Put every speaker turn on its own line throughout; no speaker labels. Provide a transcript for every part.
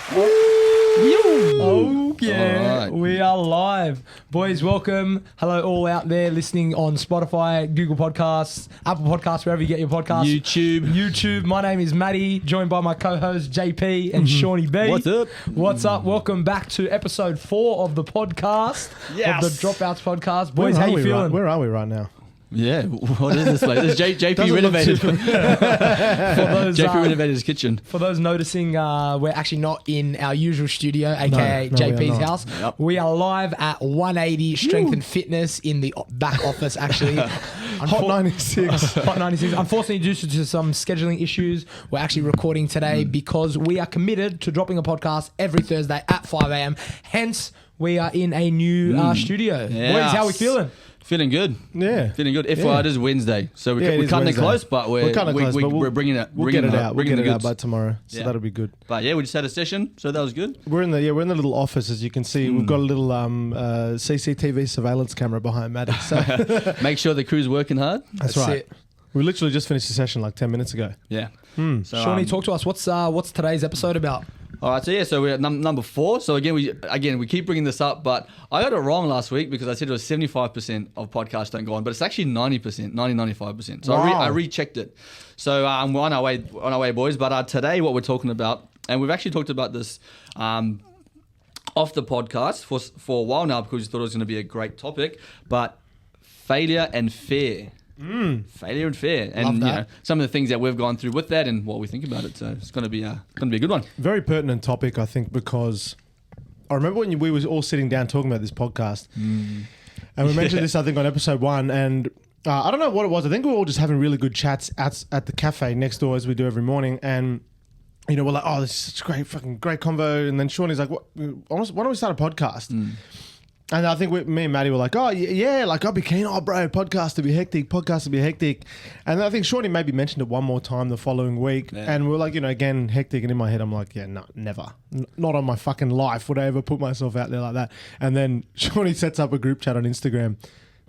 Oh yeah,
All right.
we are live, boys. Welcome, hello, all out there listening on Spotify, Google Podcasts, Apple Podcasts, wherever you get your podcasts. YouTube. My name is Matty, joined by my co-hosts JP and Shawnee B.
What's up?
What's up? Welcome back to episode 4 of the podcast,
Yes.
of the Dropouts podcast. Boys, how you feeling?
Where are we right now?
Yeah, what is this place? This JP
Doesn't look
renovated.
too-
For those,
JP renovated his kitchen.
For those noticing, we're actually not in our usual studio, aka
No, we are
JP's
not.
house.
Yep.
We are live at 180 Strength and Fitness in the back office, actually.
Hot 96.
Hot 96. Unfortunately, due to some scheduling issues, we're actually recording today because we are committed to dropping a podcast every Thursday at 5 a.m. Hence, we are in a new studio.
Yes.
Boys, how we feeling?
Feeling good.
Yeah.
Feeling good. FYI,
Yeah.
it is Wednesday. So
Yeah, it
we're
is
cutting
Wednesday.
it close, but we're
cutting it close, but
we're bringing it.
We'll get it out. We'll
bringing
get
the
it out
goods.
by tomorrow. So
Yeah.
that'll be good.
But yeah, we just had a session, so that was good.
We're in the little office, as you can see. We've got a little CCTV surveillance camera behind Matty. So
Make sure the crew's working hard.
that's
That's
right.
it.
We literally just finished the session like 10 minutes ago.
Yeah.
Hmm.
So,
Shawnee, talk to us. What's today's episode about?
All right, so we're at number 4. So again, we keep bringing this up, but I got it wrong last week because I said it was 75% of podcasts don't go on, but it's actually 90%, 95%. So
Wow.
I rechecked it. So we're on our way, boys. But today, what we're talking about, and we've actually talked about this off the podcast for a while now because we thought it was going to be a great topic, but failure and fear. Failure and fear, and
Love that.
you know, some of the things that we've gone through with that and what we think about it. So it's going to be a good one.
Very pertinent topic, I think, because I remember when we were all sitting down talking about this podcast, and we mentioned this, I think, on episode 1, and I don't know what it was. I think we were all just having really good chats at the cafe next door, as we do every morning, and you know, we're like, oh, this is such great convo, and then Shawnee's like, why don't we start a podcast? And I think me and Maddie were like, oh, yeah, like I'd be keen. Oh, bro, podcast would be hectic. And I think Shawnee maybe mentioned it one more time the following week.
Yeah.
And we're like, you know, again, hectic. And in my head, I'm like, yeah, no, never. Not on my fucking life would I ever put myself out there like that. And then Shawnee sets up a group chat on Instagram.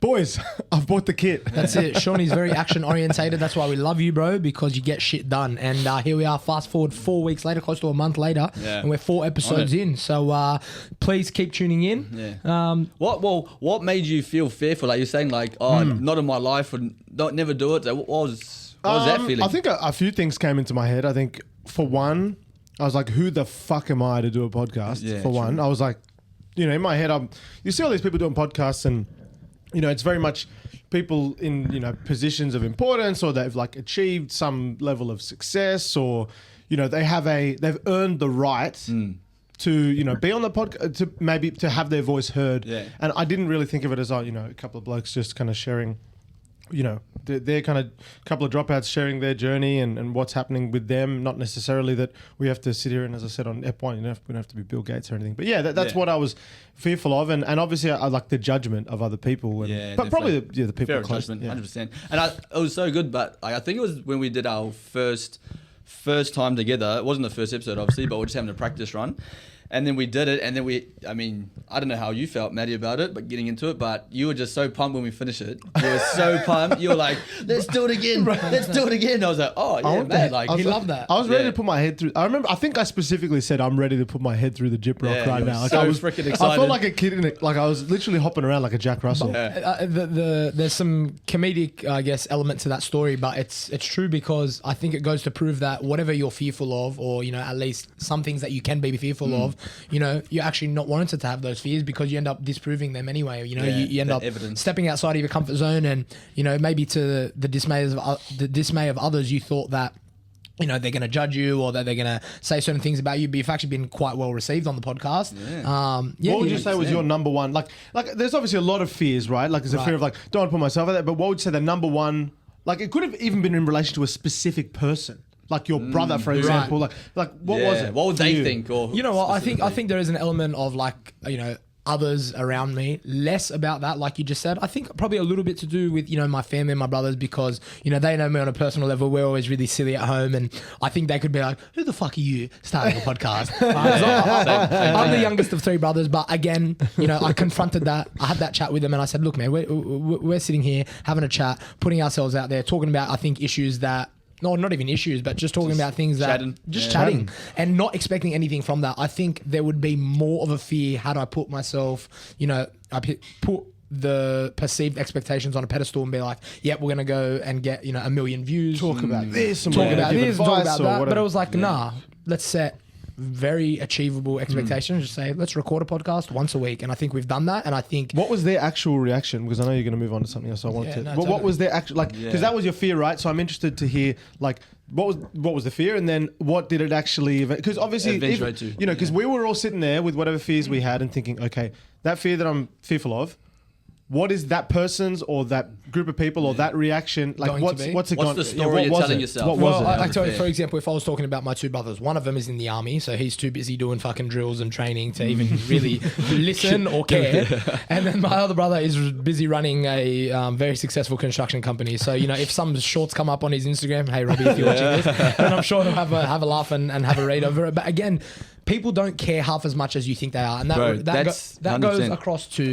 Boys, I've bought the kit.
That's it. Shawnee's very action orientated. That's why we love you, bro, because you get shit done. And here we are, fast forward 4 weeks later, close to a month later,
Yeah.
and we're 4 episodes in. So please keep tuning in.
Yeah. What made you feel fearful? Like you're saying, like, oh, not in my life, and never do it. So what was that feeling?
I think a few things came into my head. I think, for one, I was like, who the fuck am I to do a podcast?
Yeah,
for one,
true.
I was like, you know, in my head, you see all these people doing podcasts, and you know, it's very much people in, you know, positions of importance, or they've like achieved some level of success, or, you know, they've earned the right to, you know, be on the podcast, to have their voice heard.
Yeah.
And I didn't really think of it as, you know, a couple of blokes just kind of sharing, you know, they're kind of couple of dropouts sharing their journey and what's happening with them. Not necessarily that we have to sit here and, as I said on Ep1, we don't have to be Bill Gates or anything. But yeah, that's what I was fearful of, and obviously I like the judgment of other people. And, but probably the people
fair
close.
judgment,
Yeah.
100%. And it was so good, but I think it was when we did our first time together. It wasn't the first episode, obviously, but we're just having a practice run. And then we did it, and then I don't know how you felt, Maddie, about it, but getting into it, but you were just so pumped when we finished it. You were so pumped. You were like, let's do it again. Let's do it again. I was like, oh, yeah, man. Like,
he loved that.
I was ready
Yeah.
to put my head through. I think I specificly said I'm ready to put my head through the jip rock
Yeah,
right
you were
now. Like
so
I was
freaking
I
excited.
felt like a kid like I was literally hopping around like a Jack Russell.
There's some comedic, I guess, element to that story, but it's true because I think it goes to prove that whatever you're fearful of, or, you know, at least some things that you can be fearful of, you know, you're actually not warranted to have those fears because you end up disproving them anyway. You know,
Yeah,
you end
that
up
evidence.
stepping outside of your comfort zone, and, you know, maybe to the dismay of others, you thought that, you know, they're going to judge you or that they're going to say certain things about you, but you've actually been quite well received on the podcast.
What would you say was your number one? Like there's obviously a lot of fears, right? Like there's a fear of like, don't want to put myself out there, but what would you say the number one, like it could have even been in relation to a specific person, like your brother, for example. Like what was it?
What would
for
they
you?
think? Or
You know what? I think
specifically?
there is an element of, like, you know, others around me, less about that, like you just said. I think probably a little bit to do with, you know, my family and my brothers, because, you know, they know me on a personal level. We're always really silly at home, and I think they could be like, who the fuck are you starting a podcast? I'm the youngest of 3 brothers, but again, you know, I confronted that. I had that chat with them, and I said, look, man, we're sitting here having a chat, putting ourselves out there, talking about, I think, issues that, no, not even issues, but just talking about things that
chatting.
chatting and not expecting anything from that. I think there would be more of a fear had I put myself, put the perceived expectations on a pedestal and be like, we're going to go and get, 1 million views.
Talk about this and
Talk about
give
this, talk
advice
about
or
that. But
whatever.
it was like, nah, let's set very achievable expectations. Just say, let's record a podcast once a week. And I think we've done that. And I think...
What was their actual reaction? Because I know you're going to move on to something else. So I wanted to...
no,
what
totally.
was their actual... Because that was your fear, right? So I'm interested to hear, what was the fear? And then what did it actually... Because obviously...
Eventuate to.
Because we were all sitting there with whatever fears we had and thinking, okay, that fear that I'm fearful of, what is that person's or that group of people or that reaction?
Going to
What's
be?
it
What's
going
the story
what
you're
was
telling
it?
yourself?
What was
Well,
it?
I tell you, for example, if I was talking about my two brothers, one of them is in the army, so he's too busy doing fucking drills and training to even really listen or care. And then my other brother is busy running a very successful construction company. So, if some shorts come up on his Instagram, hey, Robbie, if you're watching this, then I'm sure they'll have a laugh and have a read over it. But again, people don't care half as much as you think they are. And
Bro,
that
that's
goes
100%.
across to,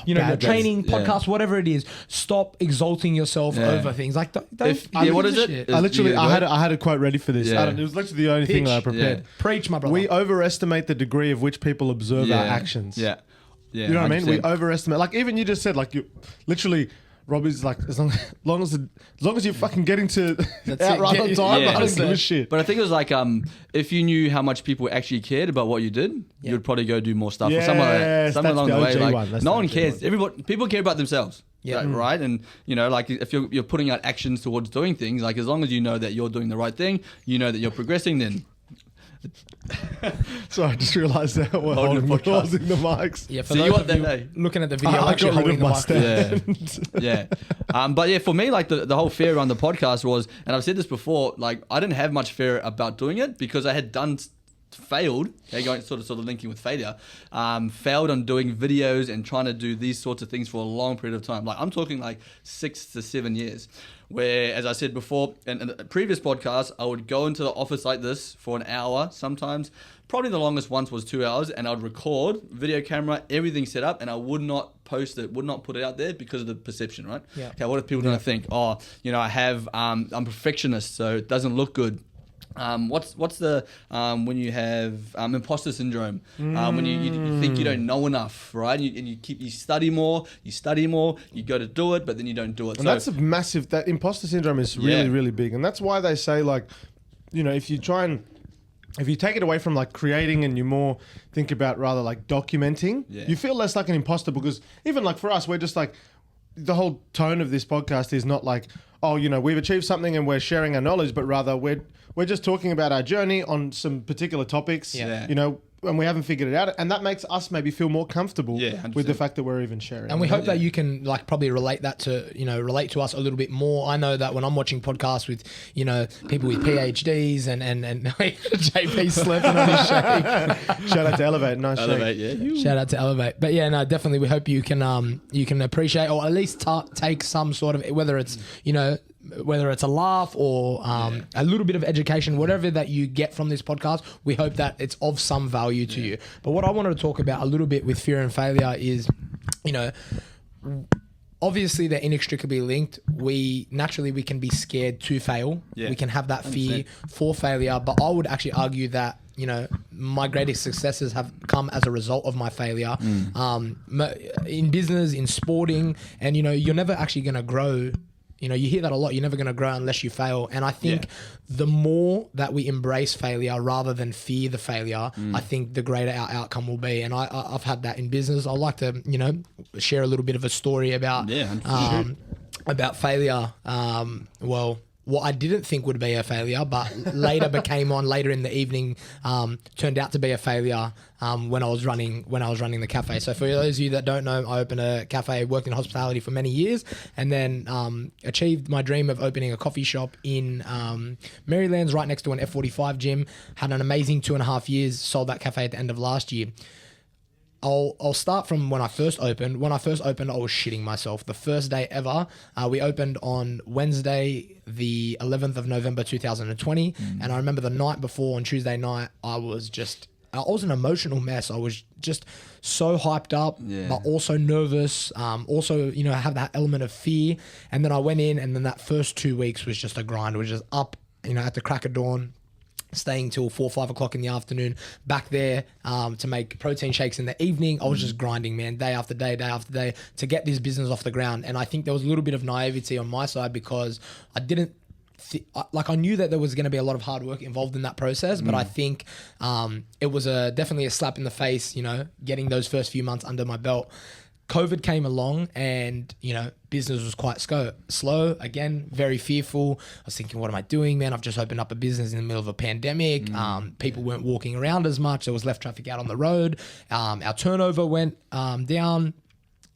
your
bad
training,
days.
podcast, whatever it is. Stop exalting yourself over things. Like, don't
what
give
is
a
it?
shit.
I had a quote ready for this.
Yeah.
It was literally the only thing that I prepared.
Yeah.
Preach, my brother.
We overestimate the degree of which people observe our actions.
Yeah.
You know what I mean?
100%.
We overestimate. Like even you just said, like you literally. Robbie's like, as long as you're fucking getting to out right on time, I don't give a shit.
But I think it was like, if you knew how much people actually cared about what you did, you'd probably go do more stuff or something like that.
Yes,
Something
that's
along
the
the way.
OG
Like,
one. That's
no
the
one
OG
cares.
one.
People care about themselves.
Yeah.
Right. And like if you're putting out actions towards doing things, like as long as you know that you're doing the right thing, you know that you're progressing, then.
Sorry, I just realised that we're
Holding the podcast.
holding the mics.
Yeah, for
So you
those
want
of
that
you
day?
looking at the video,
I
actually
got rid
holding
of
the
my
mic.
stand.
Yeah. But yeah, for me, like the whole fear around the podcast was, and I've said this before, like I didn't have much fear about doing it because I had failed, okay, going sort of linking with failure, failed on doing videos and trying to do these sorts of things for a long period of time. Like I'm talking like 6 to 7 years, where, as I said before in a previous podcast, I would go into the office like this for an hour sometimes. Probably the longest once was 2 hours, and I'd record, video camera, everything set up, and I would not post it, would not put it out there because of the perception, right?
Yeah.
Okay, what if people don't think, I have, I'm a perfectionist, so it doesn't look good. What's the when you have imposter syndrome, when you think you don't know enough, right? And you study more, you go to do it, but then you don't do it.
And that's a massive. That imposter syndrome is really, really big, and that's why they say, like, if you take it away from like creating and you more think about rather like documenting, you feel less like an imposter, because even like for us, we're just like, the whole tone of this podcast is not like, we've achieved something and we're sharing our knowledge, but rather we're just talking about our journey on some particular topics, and we haven't figured it out, and that makes us maybe feel more comfortable with the fact that we're even sharing.
And we hope that you can like probably relate that to, relate to us a little bit more. I know that when I'm watching podcasts with, people with PhDs and JP slapping on his shake.
Shout out to Elevate, nice
Elevate,
shake.
yeah.
Shout out to Elevate. But yeah, no, definitely we hope you can appreciate, or at least take some sort of, whether it's a laugh or a little bit of education, whatever that you get from this podcast, we hope that it's of some value to you. But what I wanted to talk about a little bit with fear and failure is, obviously they're inextricably linked. We can be scared to fail. We can have that fear 100%. For failure. But I would actually argue that, my greatest successes have come as a result of my failure, in business, in sporting, and, you're never actually going to grow. You hear that a lot. You're never going to grow unless you fail. And I think the more that we embrace failure rather than fear the failure, I think the greater our outcome will be. And I've had that in business. I like to, share a little bit of a story about failure. What I didn't think would be a failure, but later in the evening, turned out to be a failure when I was running the cafe. So for those of you that don't know, I opened a cafe, worked in hospitality for many years, and then achieved my dream of opening a coffee shop in Maryland's, right next to an F45 gym. Had an amazing 2.5 years. Sold that cafe at the end of last year. I'll start from when I first opened. When I first opened, I was shitting myself. The first day ever, we opened on Wednesday, the 11th of November, 2020. And I remember the night before, on Tuesday night, I was an emotional mess. I was just so hyped up, but also nervous. Also, have that element of fear. And then I went in, and then that first 2 weeks was just a grind. It was just up at the crack of dawn, staying till 4 or 5 o'clock in the afternoon back there to make protein shakes in the evening. I was just grinding, man, day after day after day to get this business off the ground. And I think there was a little bit of naivety on my side because I didn't I knew that there was going to be a lot of hard work involved in that process, but I think it was definitely a slap in the face, getting those first few months under my belt. COVID came along and, business was quite slow. Again, very fearful. I was thinking, what am I doing, man? I've just opened up a business in the middle of a pandemic. People weren't walking around as much. There was less traffic out on the road. Our turnover went down.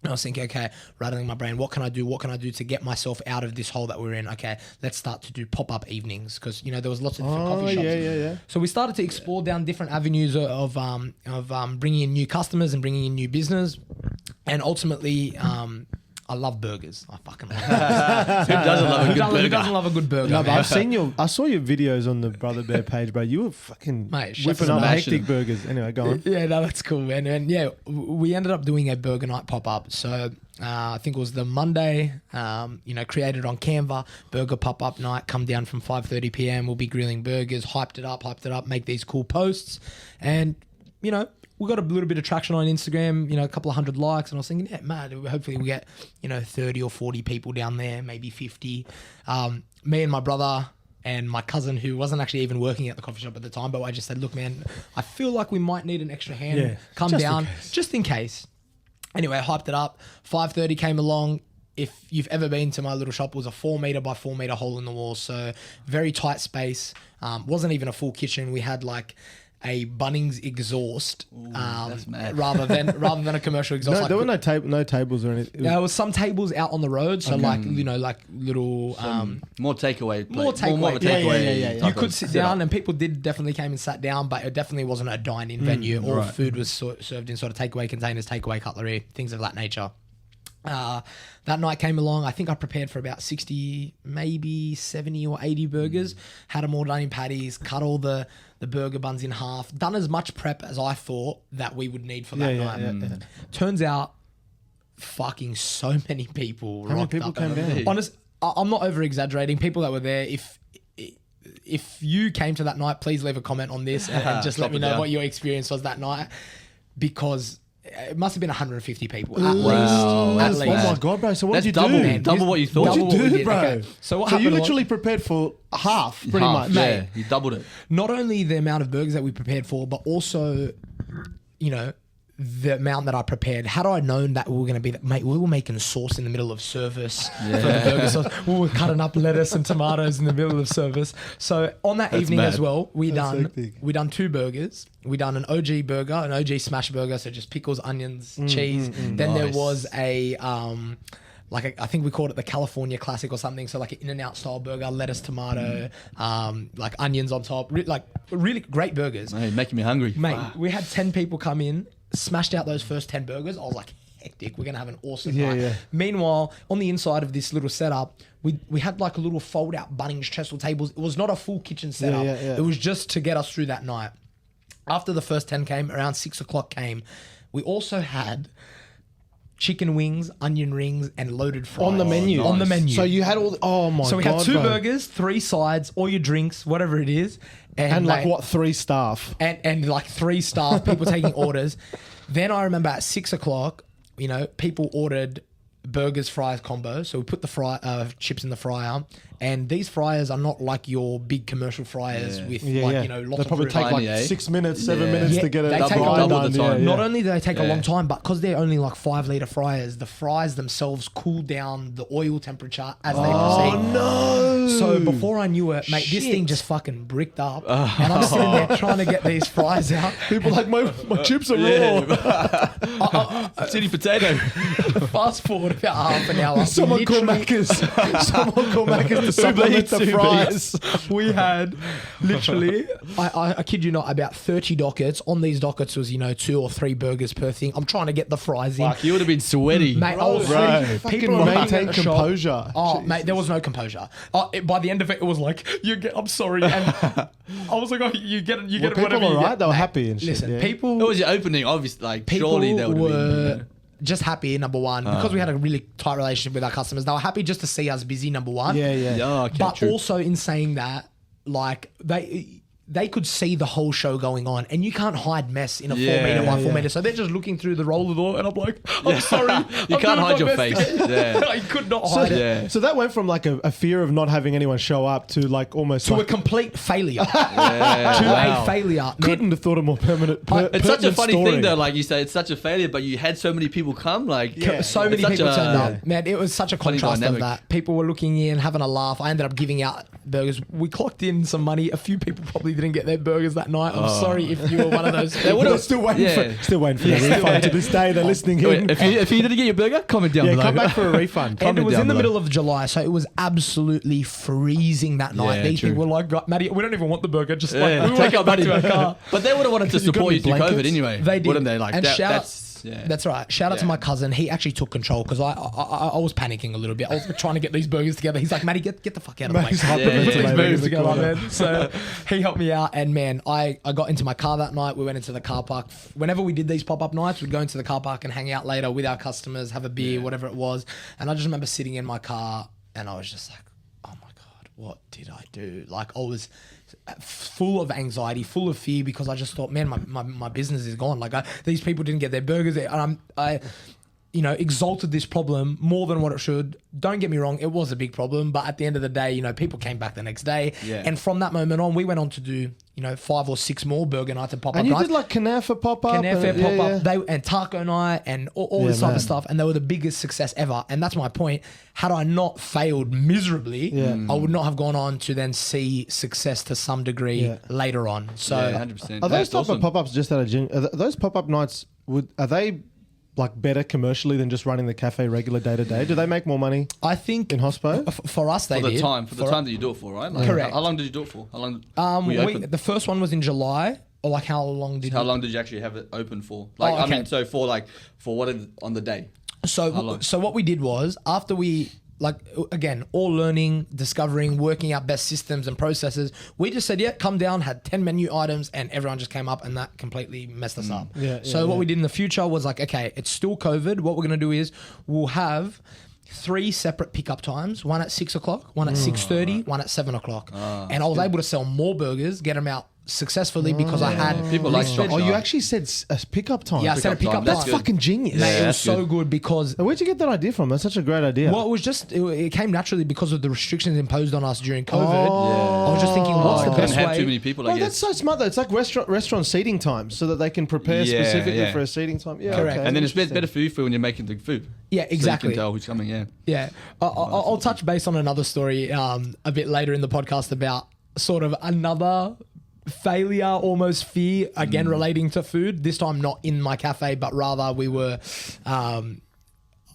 And I was thinking, okay, rattling my brain, what can I do? What can I do to get myself out of this hole that we're in? Okay, let's start to do pop-up evenings because, there was lots of different coffee shops.
Yeah.
So we started to explore down different avenues of bringing in new customers and bringing in new business. And ultimately, I love burgers. I fucking love burgers.
Who doesn't love a good burger?
Who doesn't love a good burger?
No, but
man?
I saw your videos on the Brother Bear page, bro. You were fucking
Mate,
whipping up
smashing
hectic burgers. Anyway, go on.
Yeah, no, that's cool, man. And yeah, we ended up doing a burger night pop-up. So I think it was the Monday, created on Canva, burger pop-up night, come down from 5:30 p.m. We'll be grilling burgers, hyped it up, make these cool posts. And, we got a little bit of traction on Instagram, a couple of 100 likes. And I was thinking, yeah, man, hopefully we get, 30 or 40 people down there, maybe 50. Me and my brother and my cousin, who wasn't actually even working at the coffee shop at the time, but I just said, look, man, I feel like we might need an extra hand.
Yeah,
Come
just
down,
in case.
just in case. Anyway, hyped it up. 5:30 came along. If you've ever been to my little shop, it was a 4 meter by 4 meter hole in the wall. So very tight space. Wasn't even a full kitchen. We had like a Bunnings exhaust,
that's mad.
rather than a commercial exhaust.
No,
like,
there were no tables or anything.
there was some tables out on the road, so like little
More takeaway.
more takeaway.
More of a takeaway.
Yeah.
You
type
could
of
sit
setup.
down, and people definitely came and sat down, but it definitely wasn't a dine-in venue. All
right.
food was served in sort of takeaway containers, takeaway cutlery, things of that nature. That night came along. I think I prepared for about 60, maybe 70 or 80 burgers. Had them all done in patties, cut all the burger buns in half, done as much prep as I thought that we would need for that night.
Yeah.
Turns out, fucking so many people
How many
rocked
people
up.
came down?
Honest, I'm not over exaggerating. People that were there, if you came to that night, please leave a comment on this and just let
Drop
me
it
know
down.
what your experience was that night, because it must have been 150 people at
Wow,
least. At
that's-
least.
Oh my god, bro! So what
That's
did you
double,
do?
man. Double what you thought.
What'd
Double
you
what we
do,
did.
bro?
Okay. So what
you
happened was-
literally prepared for half, pretty
Half,
much.
Yeah, you doubled it.
Not only the amount of burgers that we prepared for, but also, the amount that I prepared. Had I known that we were going to be that, mate, we were making sauce in the middle of service for the burger sauce. We were cutting up lettuce and tomatoes in the middle of service. So on that evening
mad.
as well, we
That's
done
hectic.
2 burgers. We done an OG burger, an OG smash burger, so just pickles, onions, cheese. Then there
Nice.
was a I think we called it the California Classic or something. So like an In-N-Out style burger, lettuce, tomato, like onions on top. Really great burgers.
Hey, making me hungry.
Mate, we had 10 people come in, smashed out those first 10 burgers. I was like, hectic. We're going to have an awesome night.
Yeah.
Meanwhile, on the inside of this little setup, we had like a little fold-out Bunnings trestle tables. It was not a full kitchen setup.
yeah.
It was just to get us through that night. After the first 10 came, around 6 o'clock came, we also had chicken wings, onion rings, and loaded fries.
On the menu.
On the menu.
So you had all. Oh my god!
So we had 2
bro.
burgers, 3 sides, all your drinks, whatever it is.
and like
mate,
what 3 staff?
and like 3 staff, people taking orders. Then I remember at 6 o'clock, people ordered burgers, fries combo. So we put the chips in the fryer, and these fryers are not like your big commercial fryers with
Yeah.
lots
They
of
probably
room.
take like
Tiny, eh?
6 minutes, 7
Yeah.
minutes
Yeah,
to get it
they
up
take
and
double
done.
the time.
Yeah.
Not only do they take a
Yeah.
long time, but because they're only like 5-liter fryers, the fries themselves cool down the oil temperature as they proceed.
no!
So before I knew it, mate, this thing just fucking bricked up, and I'm sitting there trying to get these fries out.
people like my chips are raw.
City potato.
Fast forward about half an hour.
Someone call
literally-
Macca's. Someone call Macca's to supplement the fries.
We had literally, I kid you not, about 30 dockets. On these dockets was 2 or 3 burgers per thing. I'm trying to get the fries in.
Fuck, you would have been sweaty.
Mate, I was
Bro,
sweating.
fucking
People were
maintain
at the shop.
composure.
Oh,
Jesus.
mate, there was no composure. By the end of it, it was like, I'm sorry. And I was like, oh, you get it,
Were
whatever
people
you
alright?
get.
They were
Mate,
happy and shit.
Listen,
yeah.
people...
It was your opening, obviously. Like,
People
surely they would have
were
been.
just happy, number one, because we had a really tight relationship with our customers. They were happy just to see us busy, number one.
Yeah.
Yeah, okay,
But
true.
also in saying that, like they could see the whole show going on, and you can't hide mess in a 4
Yeah,
meter by 4
yeah.
meter. So they're just looking through the roller door, and I'm like, I'm sorry,
You
I'm
can't
doing
hide
my
your
best."
face. Yeah.
I could not hide it.
Yeah.
So that went from like a fear of not having anyone show up to like almost
To a
like,
complete failure.
Yeah,
To
wow.
a failure. Man,
couldn't have thought of more permanent.
It's such a
pertinent
funny
story.
thing though, like you say, it's such a failure, but you had so many people come, like
Yeah.
so
it's
many
such
people
a-
turned up. Man, it was such a
Funny
contrast of
dynamic.
that. People were looking in, having a laugh. I ended up giving out burgers. We clocked in some money. A few people probably didn't get their burgers that night. I'm sorry if you were one of those people.
They're still waiting
Yeah.
for the refund to this day. They're listening in.
Wait, if you didn't get your burger, comment down
Yeah,
below.
come back for a refund.
And
Comment
it was
down
in the
below.
middle of July, so it was absolutely freezing that night.
Yeah,
These
true.
people were like, "Maddie, we don't even want the burger. Just
Yeah,
like we
take
take
our
back
money.
to our car."
But they would have wanted to
you got
support
any
you through COVID
blankets?
anyway.
They did.
Wouldn't they? Like
And shout out-
yeah.
That's right. Shout out to
Yeah.
my cousin. He actually took control because I was panicking a little bit. I was trying to get these burgers together. He's like, "Maddie, get the fuck out of the way.
Maddie's
Put
hyperventilating
these
in
burgers
the
together,
corner.
man." So he helped me out, and man, I got into my car that night. We went into the car park. Whenever we did these pop-up nights, we'd go into the car park and hang out later with our customers, have a beer, whatever it was. And I just remember sitting in my car, and I was just like, "Oh my god, what did I do?" Like I was full of anxiety, full of fear, because I just thought, man, my business is gone. Like these people didn't get their burgers, and I exalted this problem more than what it should. Don't get me wrong, it was a big problem, but at the end of the day, people came back the next day.
Yeah.
And from that moment on, we went on to do, 5 or 6 more burger nights and pop-up
And you
nights.
did like Kanafa pop up,
Kanafa pop-up, and taco night and all
Yeah,
this type
man.
of stuff, and they were the biggest success ever. And that's my point. Had I not failed miserably,
Yeah.
I would not have gone on to then see success to some degree
Yeah.
later on. So
Yeah, 100%.
Are those
That's
type
awesome.
of pop ups just out of those pop up nights? Are they like better commercially than just running the cafe regular day to day? Do they make more money
I think
in hospo?
for us, they
For the
did.
time that you do it for, right? Like,
Correct.
How long did you do it for? How long were you open?
The first one was in July, or like how long did
How
you?
long did you actually have it open for? Like,
okay.
I mean, so for what on the day? How
So
long?
what we did was, after we, like, again, all learning, discovering, working out best systems and processes, we just said, yeah, come down, had 10 menu items, and everyone just came up, and that completely messed us up.
Yeah,
So
yeah,
what
yeah.
we did in the future was like, okay, it's still COVID. What we're going to do is we'll have 3 separate pickup times, one at 6 o'clock, one at 6:30, one at 7 o'clock. And I was able to sell more burgers, get them out successfully because I had
People like
listed-
structure.
Oh, you actually said a pickup time.
Yeah, I said a pickup
That's
time.
good.
fucking genius.
Mate,
Yeah,
it was
that's
so
good.
good because
Where'd you get that idea from? That's such a great idea.
well, it was just it came naturally because of the restrictions imposed on us during COVID.
Oh.
I was just thinking, what's the
Couldn't
best
have
way?
too many people,
Oh,
I
that's
guess.
so smart though. It's like restaurant seating times so that they can prepare
Yeah,
specifically
yeah.
for a seating time. Yeah,
Correct.
okay.
And then it's
Interesting.
better for you when you're making the food.
Yeah,
So
exactly.
you can tell who's coming, yeah.
Yeah, I'll touch base on another story a bit later in the podcast about sort of another failure, almost fear, again relating to food. This time not in my cafe, but rather we were.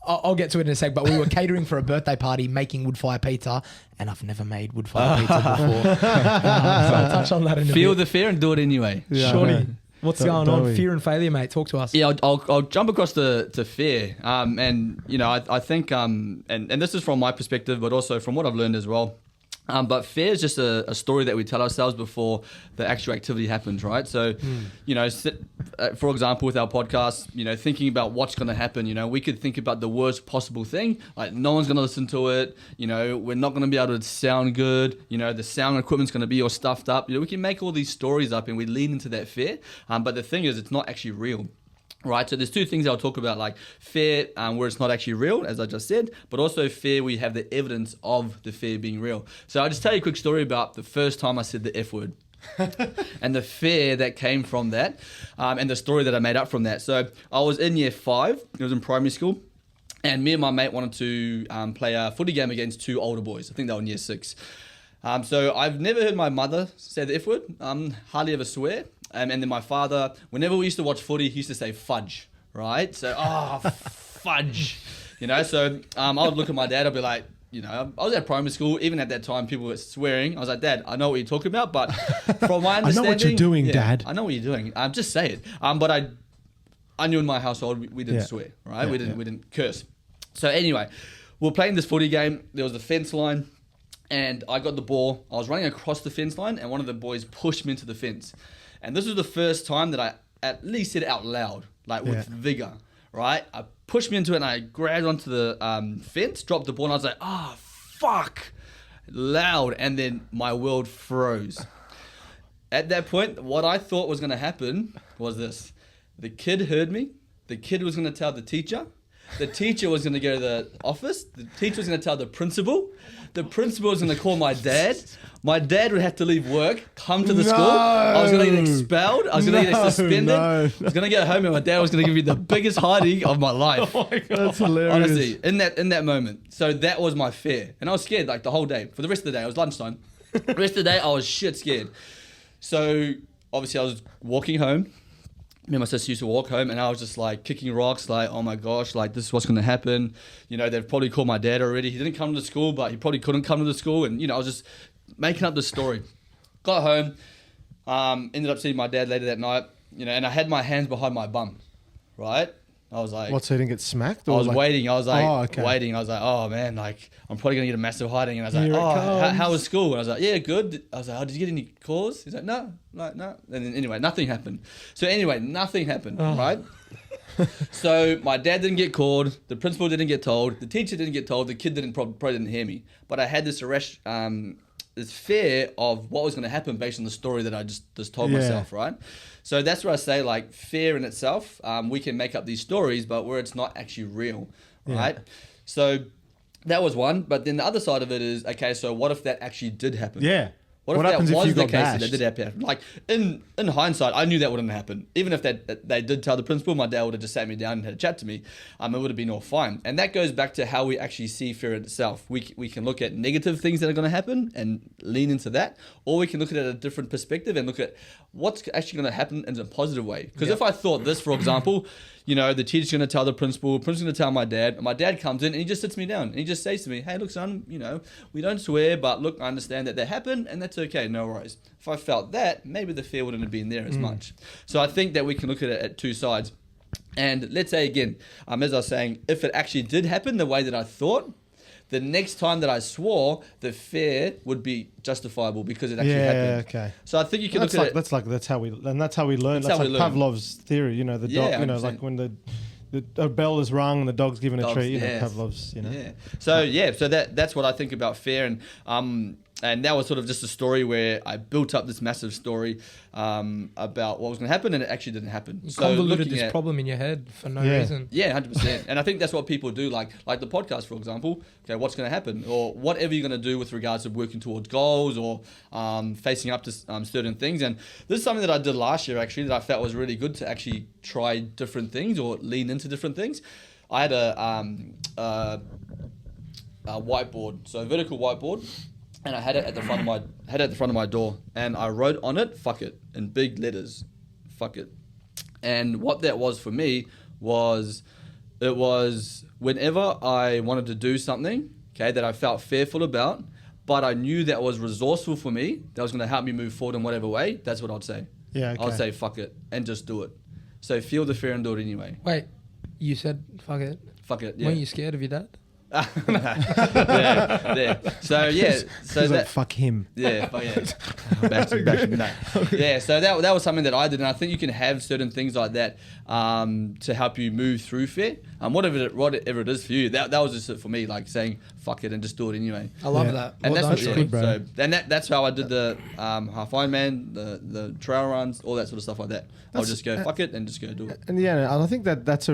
I'll get to it in a sec, but we were catering for a birthday party, making wood fire pizza, and I've never made wood fire pizza before. So I'll touch on that in a
Feel
bit.
the fear and do it anyway.
Yeah,
Shorty,
man.
what's
Don't
going on?
we?
Fear and failure, mate. Talk to us.
Yeah, I'll jump across to fear. And, I think, and this is from my perspective, but also from what I've learned as well. But fear is just a story that we tell ourselves before the actual activity happens, right? So, for example, with our podcast, thinking about what's going to happen, we could think about the worst possible thing, like no one's going to listen to it, we're not going to be able to sound good, the sound equipment's going to be all stuffed up. We can make all these stories up and we lean into that fear. But the thing is, it's not actually real. Right, so there's 2 things I'll talk about, like fear where it's not actually real, as I just said, but also fear where you have the evidence of the fear being real. So I'll just tell you a quick story about the first time I said the F word and the fear that came from that and the story that I made up from that. So I was in year 5, it was in primary school, and me and my mate wanted to play a footy game against 2 older boys. I think they were in year 6. So I've never heard my mother say the F word, hardly ever swear. And then my father, whenever we used to watch footy, he used to say fudge, right? So, fudge, So I would look at my dad, I'd be like, I was at primary school, even at that time, people were swearing. I was like, Dad, I know what you're talking about, but from my
I know
understanding...
what you're doing,
yeah,
Dad.
I know what you're doing. Just say it. But I knew in my household, we didn't
Yeah.
swear, right?
Yeah,
We didn't curse. So anyway, we're playing this footy game. There was a fence line. And I got the ball. I was running across the fence line, and one of the boys pushed me into the fence. And this was the first time that I at least said it out loud, like with vigor, right? I pushed me into it, and I grabbed onto the fence, dropped the ball, and I was like, fuck. loud, and then my world froze. At that point, what I thought was going to happen was this. The kid heard me. The kid was going to tell the teacher. The teacher was going to go to the office. The teacher was going to tell the principal. The principal was going to call my dad. My dad would have to leave work, come to the school. I was going to get expelled. I was going to get suspended.
No.
I was going to get home, and my dad was going to give me the biggest hiding of my life.
Oh my God. That's hilarious.
Honestly, in that moment. So that was my fear. And I was scared like the whole day. For the rest of the day, it was lunchtime. The rest of the day, I was shit scared. So obviously I was walking home. Me and my sister used to walk home, and I was just like kicking rocks, like, oh my gosh, like this is what's going to happen. You know, they've probably called my dad already. He didn't come to the school, but he probably couldn't come to the school. And, you know, I was just making up this story. Got home, ended up seeing my dad later that night, you know, and I had my hands behind my bum, right? I was like,
What, so he didn't get smacked?
I was waiting. I was like,
Oh, okay.
waiting. I was like, oh man, like I'm probably gonna get a massive hiding. And I was like,
Here it
oh,
comes.
how was school? And I was like, yeah, good. I was like, oh, did you get any calls? He's like, no, like no. And then anyway, nothing happened. So anyway, nothing happened, right? So my dad didn't get called. The principal didn't get told. The teacher didn't get told. The kid probably didn't hear me. But I had this this fear of what was going to happen based on the story that I just told myself, right? So that's where I say, like, fear in itself, we can make up these stories, but where it's not actually real, right? So that was one. But then the other side of it is, okay, so what if that actually did happen?
Yeah.
What if
happens
that was
you
the
got
case that
bashed?
did happen? Like, in hindsight, I knew that wouldn't happen. Even if they did tell the principal, my dad would have just sat me down and had a chat to me. It would have been all fine. And that goes back to how we actually see fear itself. We can look at negative things that are going to happen and lean into that, or we can look at it at a different perspective and look at what's actually going to happen in a positive way. Because if I thought this, for example, you know, the teacher's going to tell the principal's going to tell my dad, and my dad comes in and he just sits me down and he just says to me, hey, look, son, you know, we don't swear, but look, I understand that happened and that's okay, no worries. If I felt that, maybe the fear wouldn't have been there as much. So I think that we can look at it at two sides. And let's say again, as I was saying, if it actually did happen the way that I thought, the next time that I swore, the fear would be justifiable because it actually happened.
Okay.
So I think you can look at it.
That's how we learn. That's like Pavlov's theory. You know, the dog. You know,
100%.
like when a bell is rung and the dog's given a treat. You know,
yes.
Pavlov's. You know.
Yeah. So that's what I think about fear, and that was sort of just a story where I built up this massive story about what was going to happen, and it actually didn't happen.
You
So
convoluted
looking
this
at,
problem in your head for no
Yeah.
reason.
yeah, 100%. And I think that's what people do, like the podcast, for example. Okay, what's going to happen, or whatever you're going to do with regards to working towards goals or facing up to certain things. And this is something that I did last year, actually, that I felt was really good to actually try different things or lean into different things. I had a whiteboard, so a vertical whiteboard. And I had it at the front of my door, and I wrote on it "fuck it" in big letters, "fuck it." And what that was for me was, it was whenever I wanted to do something, okay, that I felt fearful about, but I knew that was resourceful for me, that was going to help me move forward in whatever way. That's what I'd say.
Yeah. Okay.
I'd say "fuck it" and just do it. So feel the fear and do it anyway.
Wait, you said fuck it.
Fuck it. Yeah.
Weren't you scared of your dad?
yeah. So yeah. So
He's
that.
like, fuck him.
Yeah, but yeah. Back, no. Yeah, so that was something that I did, and I think you can have certain things like that to help you move through fear. Whatever it is for you, that was just it for me, like saying fuck it and just do it anyway.
I love
Yeah.
that.
And
Well
that's
done,
good,
Sean.
bro.
So and that's how I did the half Ironman, the trail runs, all that sort of stuff like that. I'll just go fuck it and just go do it.
And yeah, and I think that's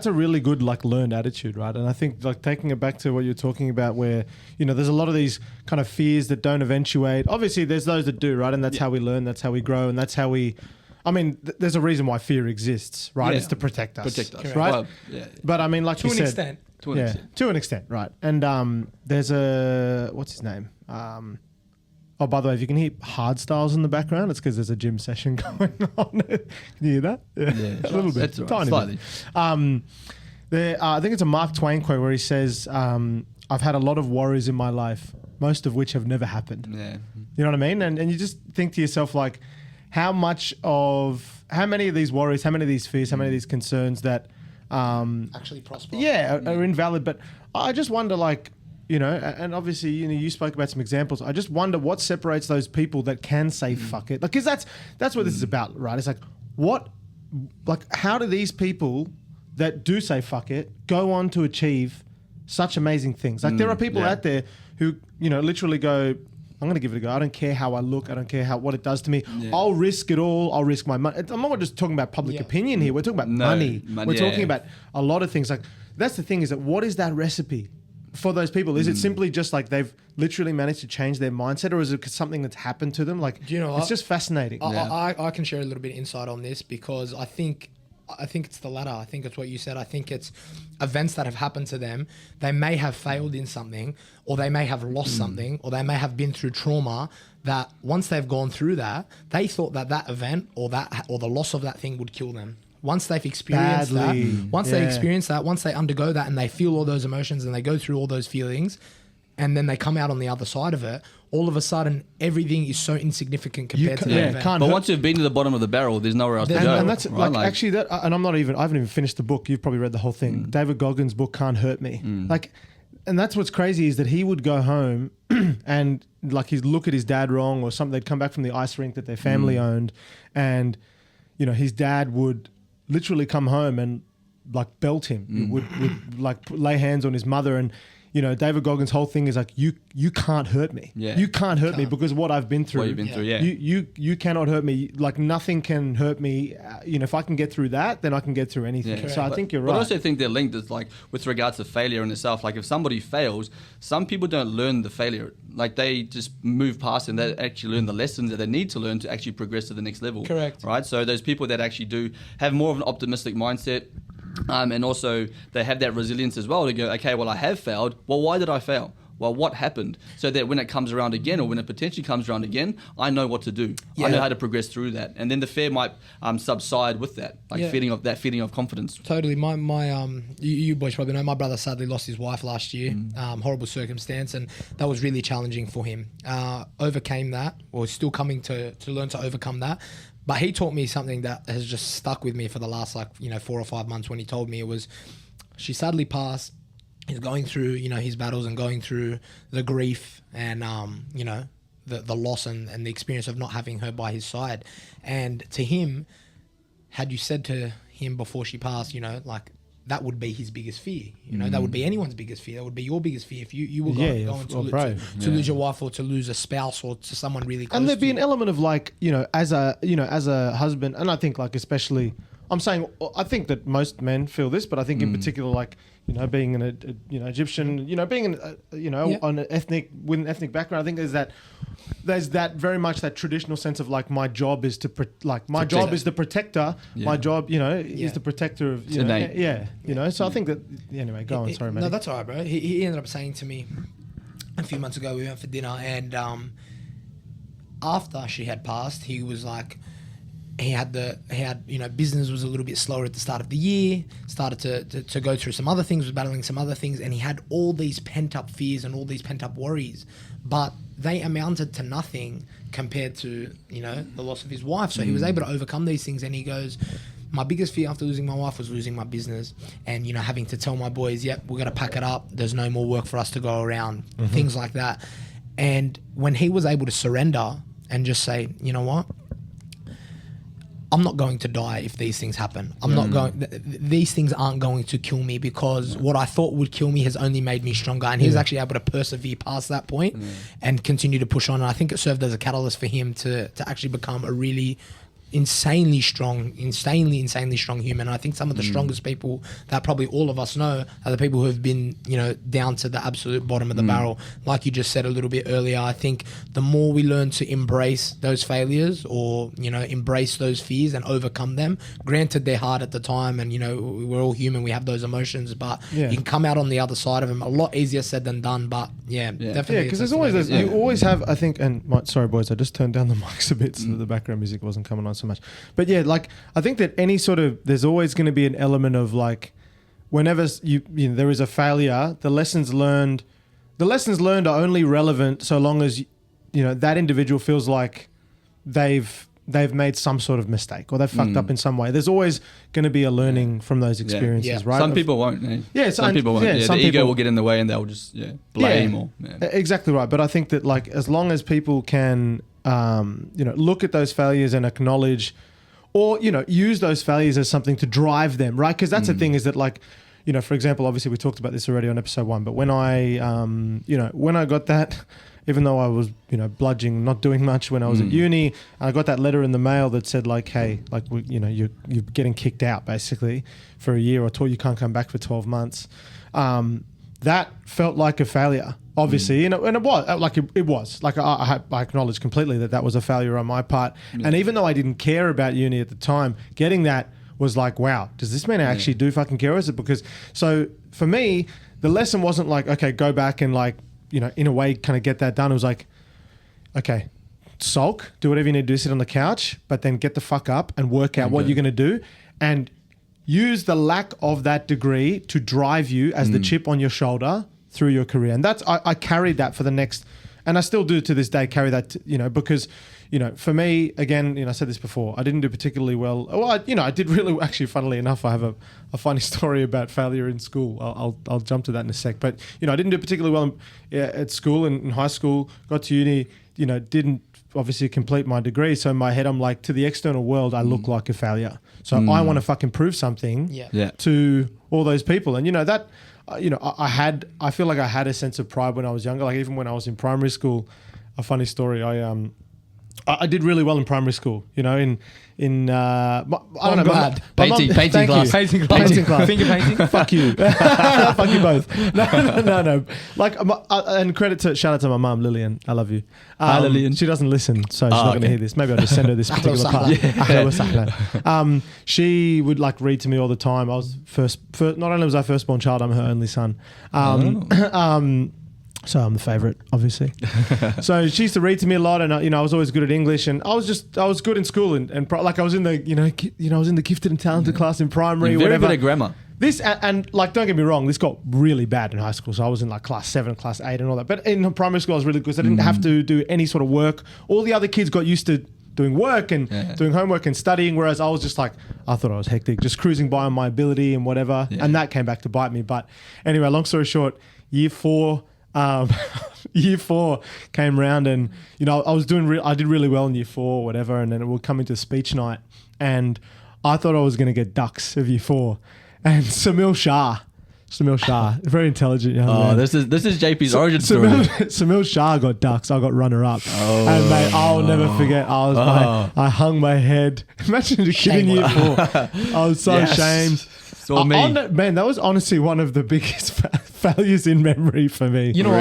a really good like learned attitude, right? And I think like taking it back to what you're talking about, where you know there's a lot of these kind of fears that don't eventuate. Obviously, there's those that do, right? And that's how we learn, that's how we grow, and that's how we. I mean, there's a reason why fear exists, right?
Yeah.
It's to protect us,
Correct.
right?
Well, yeah.
But I mean, like
To
you
an
said,
extent.
To an
yeah,
extent.
to an extent, right? And there's a what's his name? Oh, by the way, if you can hear hard styles in the background, it's because there's a gym session going on. Can you hear that? Yeah, a little bit,
That's all right.
tiny
Slightly.
bit. I think it's a Mark Twain quote where he says, "I've had a lot of worries in my life, most of which have never happened."
Yeah.
You know what I mean? And you just think to yourself, like, how many of these worries, how many of these fears, how many of these concerns that,
Actually prosper.
are invalid. But I just wonder, like, you know, and obviously, you know, you spoke about some examples. I just wonder what separates those people that can say fuck it. Like, because that's what this is about, right? It's like, how do these people that do say fuck it go on to achieve such amazing things? Like, there are people out there who, literally go, I'm going to give it a go. I don't care how I look. I don't care what it does to me.
Yeah.
I'll risk it all. I'll risk my money. I'm not just talking about public opinion here. We're talking about money. We're talking about a lot of things. Like, that's the thing, is that what is that recipe for those people? Is it simply just like they've literally managed to change their mindset, or is it something that's happened to them? Like,
Do you know
it's
what?
just fascinating.
I can share a little bit of insight on this, because I think it's the latter. I think it's what you said. I think it's events that have happened to them. They may have failed in something, or they may have lost something, or they may have been through trauma that once they've gone through that, they thought that event or the loss of that thing would kill them. Once they've experienced they experience that, once they undergo that and they feel all those emotions and they go through all those feelings, and then they come out on the other side of it, all of a sudden everything is so insignificant compared to that event.
But once you've been to the bottom of the barrel, there's nowhere else to go.
And that's
right?
actually that, and I haven't even finished the book. You've probably read the whole thing. David Goggins' book, Can't Hurt Me. And that's what's crazy, is that he would go home and he'd look at his dad wrong or something. They'd come back from the ice rink that their family owned, and his dad would literally come home and belt him, would lay hands on his mother. And David Goggins' whole thing is like, you can't hurt me.
Yeah.
You can't hurt me because what I've been through.
What you've been through, yeah.
You cannot hurt me. Like, nothing can hurt me. If I can get through that, then I can get through anything.
Yeah.
So I think you're right.
But I also think they're linked, is with regards to failure in itself. Like, if somebody fails, some people don't learn the failure. Like, they just move past and they actually learn the lessons that they need to learn to actually progress to the next level.
Correct.
Right? So those people that actually do have more of an optimistic mindset, and also they have that resilience as well to go, okay, well, I have failed. Well, why did I fail? Well, what happened? So that when it comes around again, or when it potentially comes around again, I know what to do.
Yeah.
I know how to progress through that. And then the fear might subside with that, feeling of confidence.
Totally. My you boys probably know, my brother sadly lost his wife last year. Horrible circumstance, and that was really challenging for him. Overcame that, or is still coming to learn to overcome that. But he taught me something that has just stuck with me for the last 4 or 5 months. When he told me, it was, she sadly passed. He's going through his battles and going through the grief and the loss and the experience of not having her by his side. And to him, had you said to him before she passed, that would be his biggest fear. That would be anyone's biggest fear. That would be your biggest fear if you were going to lose your wife, or to lose a spouse, or to someone really close.
And there'd
to
be
you.
an element of as a husband, and I think especially, I think that most men feel this, but I think in particular, being an Egyptian, being on an ethnic, with an ethnic background, I think there's that very much that traditional sense of my job is to my job is the protector. Yeah. My job, is the protector of So I think that anyway. Go on, sorry, mate.
No, that's all right, bro. He ended up saying to me a few months ago, we went for dinner, and after she had passed, he was like, he had business was a little bit slower at the start of the year, started to go through some other things, was battling some other things, and he had all these pent up fears and all these pent up worries, but they amounted to nothing compared to the loss of his wife. So he was able to overcome these things, and he goes, my biggest fear after losing my wife was losing my business, and having to tell my boys, yep, we're gonna pack it up, there's no more work for us to go around, things like that. And when he was able to surrender and just say, you know what, I'm not going to die if these things happen. I'm not going. These things aren't going to kill me, because what I thought would kill me has only made me stronger. And he was actually able to persevere past that point and continue to push on. And I think it served as a catalyst for him to actually become a really insanely strong human. And I think some of the strongest people that probably all of us know are the people who have been, down to the absolute bottom of the barrel. Like you just said a little bit earlier, I think the more we learn to embrace those failures, or, embrace those fears and overcome them, granted they're hard at the time, and, we're all human, we have those emotions, but you can come out on the other side of them a lot easier said than done. But definitely. Yeah,
because there's always you always have, I think, and sorry boys, I just turned down the mics a bit so that the background music wasn't coming on so much. But I think that there's always going to be an element of whenever there is a failure, the lessons learned are only relevant so long as that individual feels like they've made some sort of mistake, or they've fucked up in some way. There's always going to be a learning from those experiences, right?
Some people won't. Eh?
Yeah,
some people won't. Yeah, the ego will get in the way, and they'll just blame or
exactly right. But I think that as long as people can look at those failures and acknowledge, or use those failures as something to drive them, right? Because that's the thing, is that for example, obviously we talked about this already on episode 1, but when I got that, even though I was, bludging, not doing much when I was at uni, I got that letter in the mail that said like, hey, like, you're getting kicked out basically for a year or two. You can't come back for 12 months. That felt like a failure, obviously, and it was like I acknowledge completely that was a failure on my part. And even though I didn't care about uni at the time, getting that was like, wow, does this mean I actually do fucking care? Or is it because, so for me, the lesson wasn't like, okay, go back and like, in a way kind of get that done. It was like, okay, sulk, do whatever you need to do, sit on the couch, but then get the fuck up and work out what you're going to do. And use the lack of that degree to drive you as the chip on your shoulder through your career. And that's, I carried that for the next, and I still do to this day, carry that, because, for me, again, I said this before, I didn't do particularly well. Well, I did really, actually, funnily enough, I have a funny story about failure in school. I'll jump to that in a sec. But, I didn't do particularly well at school and in high school, got to uni, didn't obviously complete my degree. So in my head, I'm like, to the external world, I look like a failure. So I want to fucking prove something to all those people. And, that, I feel like I had a sense of pride when I was younger. Like even when I was in primary school, a funny story, I did really well in primary school, I don't know.
Painting class.
Painting class. Finger painting.
Fuck you. Fuck you both. No. Like, and shout out to my mum, Lillian. I love you.
Hi, Lillian.
She doesn't listen, so she's not going to hear this. Maybe I'll just send her this particular part. She would like read to me all the time. I was first, not only was I firstborn child, I'm her only son. So I'm the favourite, obviously. So she used to read to me a lot, and I was always good at English, and I was good in school, and like I was in the I was in the gifted and talented class in primary.
You're very good at grammar.
This and like, don't get me wrong, this got really bad in high school. So I was in like class 7, class 8, and all that. But in primary school, I was really good. So I didn't have to do any sort of work. All the other kids got used to doing work and doing homework and studying, whereas I was just like, I thought I was hectic, just cruising by on my ability and whatever. And that came back to bite me. But anyway, long story short, year 4. Year 4 came round, and I did really well in year 4 or whatever, and then it would come into speech night, and I thought I was going to get ducks of year 4, and Samil Shah, a very intelligent young man.
This is JP's origin story.
Samil Shah got ducks. I got runner up, and mate, I'll never forget. I hung my head. Imagine a kid in year 4. I was so ashamed. Man, that was honestly one of the biggest failures in memory for me.
You know
what?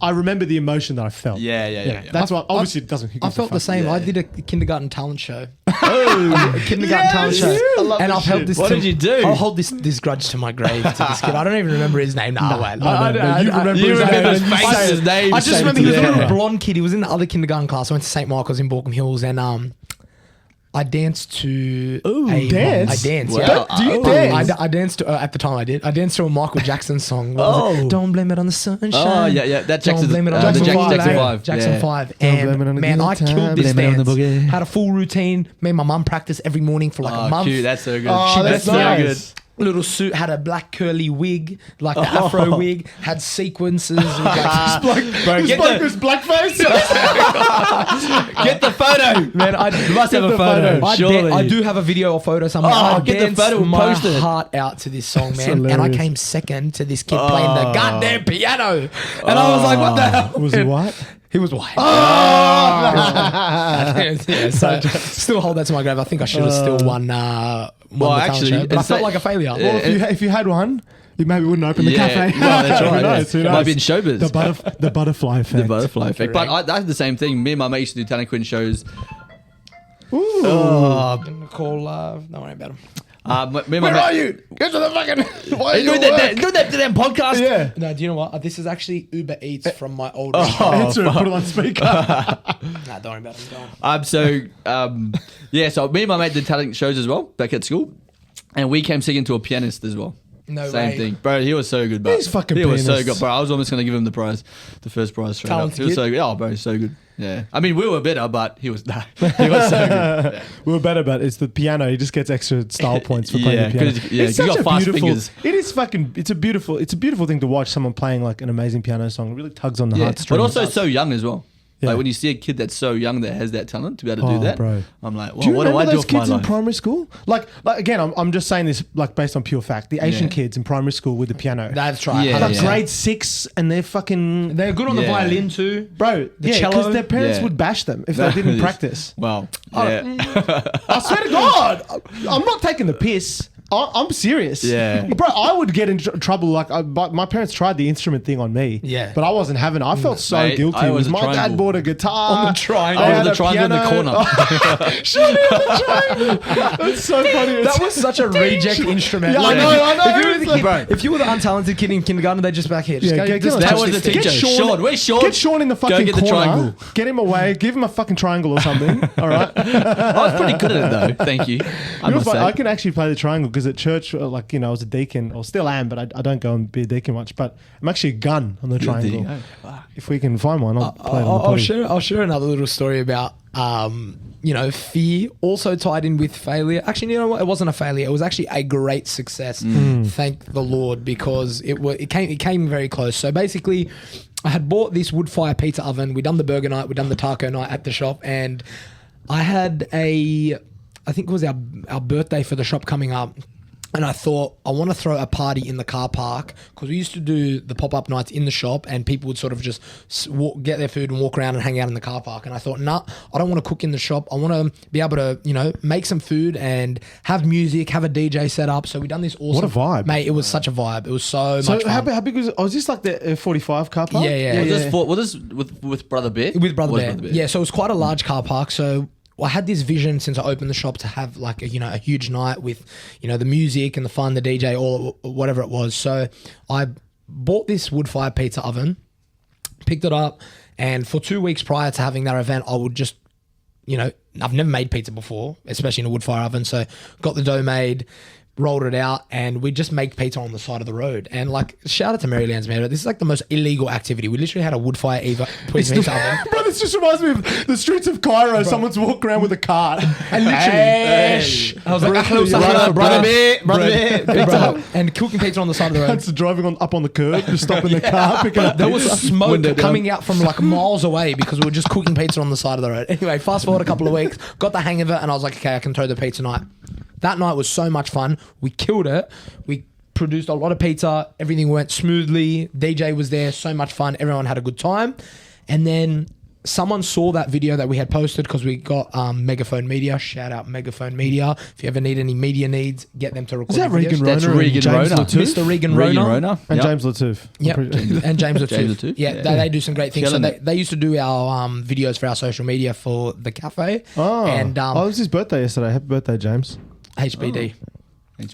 I remember the emotion that I felt.
Yeah.
That's why. Obviously, it doesn't.
I felt the same. I did a kindergarten talent show.
Oh,
a kindergarten talent show.
And
I've held this.
What did you do?
I'll hold this grudge to my grave to this kid. I don't even remember his name.
No, you remember
his name.
I just remember he was a little blonde kid. He was in the other kindergarten class. I went to St. Michael's in Borkham Hills, and I danced to
dance?
I danced,
wow.
Do you dance?
I danced to, at the time I did. I danced to a Michael Jackson song. What was it? Don't blame it on the sunshine.
Oh, yeah. That Jackson,
Don't blame it on
Jackson
5.
5.
Jackson 5.
blame it on
And
the
man, I
guitar.
killed this
Blame it on the
dance.
boogie.
Had a full routine. Made my mum practice every morning for like a month.
Cute. That's so good.
Oh, that's
so
nice.
good.
Little suit, had a black curly wig, like the afro wig, had sequences. With like,
This bloke was blackface.
Get the photo, man. You must have a photo. Surely.
I do have a video or photo somewhere. I
get the
danced
photo and
my
post it.
heart out to this song, man, and I
hilarious.
came second to this kid playing the goddamn piano, and I was like, "What the hell?"
Was he white?
He was white. So still hold that to my grave. I think I should have still won. Won the talent show, but I felt like a failure.
Well, if you had one, you maybe wouldn't open the cafe.
Well, that's right.
Who knows? Who
It
knows?
might be in showbiz.
The butterfly effect.
The butterfly effect. But I had the same thing. Me and my mate used to do talent queen shows.
Ooh.
Call. Don't worry about him.
Where are you? Get to the fucking. Why are you
doing that damn podcast?
Yeah.
No, do you know what? This is actually Uber Eats from my old.
Answer it. Put it on speaker.
Nah, don't worry about him. Go on.
So me and my mate did talent shows as well back at school, and we came second to a pianist as well.
No
Same
way.
thing, bro. He was so good, bro.
He's fucking
He was so
pianist.
good, bro. I was almost gonna give him the first prize straight up.
Talented
He was
kid.
so good. Oh, bro, he's so good. Yeah, I mean we were better, but he was so good. Yeah.
We were better, but it's the piano. He just gets extra style points for playing the piano.
He's got fast fingers.
It is fucking. It's a beautiful thing to watch someone playing like an amazing piano song. It really tugs on the heartstrings.
But also so young as well.
Yeah.
Like when you see a kid that's so young that has that talent to be able to do that,
bro.
I'm like, well,
Do you
what do
remember
I do
those
with my
kids in
life?
primary school? Like again, I'm just saying this like based on pure fact. The Asian
Yeah.
kids in primary school with the piano.
That's right.
Yeah,
like
yeah.
grade 6 and they're fucking
They're good on the
Yeah.
violin too.
bro.
The
Yeah,
cello.
because their parents
Yeah.
would bash them if they didn't practice.
Wow. Yeah.
I swear to God, I'm not taking the piss. I'm serious.
Yeah.
Bro, I would get in trouble. Like, but my parents tried the instrument thing on me.
Yeah.
But I wasn't having it. I felt so
Mate,
guilty.
I
It
was
was
a
my dad
triangle.
bought a guitar.
On the triangle.
I
I
had
was
a
the triangle in the
piano.
corner.
Shut it on the triangle. That's so funny.
That was such a reject instrument.
Yeah, I know.
If you, were the
It's like-
kid, if you were the untalented kid in kindergarten, they just back here. Just
Yeah,
go,
get
just
on
touch
That was the
this thing.
teacher. Sean, where's Sean?
Get Sean in the fucking
Go get the
corner.
triangle.
Get him away. Give him a fucking triangle or something. All right.
I was pretty good at it though. Thank you. I
You know,
must say.
I can actually play the triangle because at church, like, you know, I was a deacon, or still am, but I don't go and be a deacon much. But I'm actually a gun on the
There you
triangle.
go. Wow.
If we can find one, I'll play it on the
I'll
potty.
I'll share another little story about fear also tied in with failure. Actually, you know what? It wasn't a failure. It was actually a great success. Thank the Lord, because it came very close. So basically, I had bought this wood fire pizza oven. We'd done the burger night, we'd done the taco night at the shop, and I had I think it was our birthday for the shop coming up. And I thought, I want to throw a party in the car park, because we used to do the pop-up nights in the shop and people would sort of just get their food and walk around and hang out in the car park. And I thought, nah, I don't want to cook in the shop. I want to be able to, make some food and have music, have a DJ set up. So we done this awesome.
What a vibe.
Mate, it was such a vibe. It was so
So
much fun.
how big was it? Oh, was this like the 45 car park?
Yeah.
Was this with Brother Bear?
With Brother
Was
Bear. Yeah, so it was quite a large car park. So I had this vision since I opened the shop to have like a huge night with, the music and the fun, the DJ, or whatever it was. So I bought this wood fire pizza oven, picked it up, and for 2 weeks prior to having that event, I would just, I've never made pizza before, especially in a wood fire oven. So got the dough made, rolled it out, and we just make pizza on the side of the road. And like, shout out to Maryland's man, this is like the most illegal activity. We literally had a wood fire pizza oven.
Bro, this just reminds me of the streets of Cairo. Someone's walking around with a cart.
And literally, I was like,
Brother Bear.
and cooking pizza on the side of the road.
That's driving up on the curb, just stopping the car, picking up
There was
pizza.
smoke
Window down.
coming out from like miles away because we were just cooking pizza on the side of the road. Anyway, fast forward a couple of weeks, got the hang of it, and I was like, okay, I can throw the pizza night. That night was so much fun. We killed it. We produced a lot of pizza. Everything went smoothly. DJ was there. So much fun. Everyone had a good time. And then someone saw that video that we had posted, because we got Megaphone Media. Shout out Megaphone Media. If you ever need any media needs, get them to record.
Is that
your videos.
Regan
That's
Rona?
Regan
and James
Rona.
Latouf?
Mr. Regan
Regan
Rona.
Rona.
And
Yep.
James Latouf.
Yep. And James Latouf.
James Latouf.
Yeah,
Yeah.
They do some great things.
Killing
So
it.
they used to do our videos for our social media for the cafe.
Oh.
And
it was his birthday yesterday. Happy birthday, James.
HBD.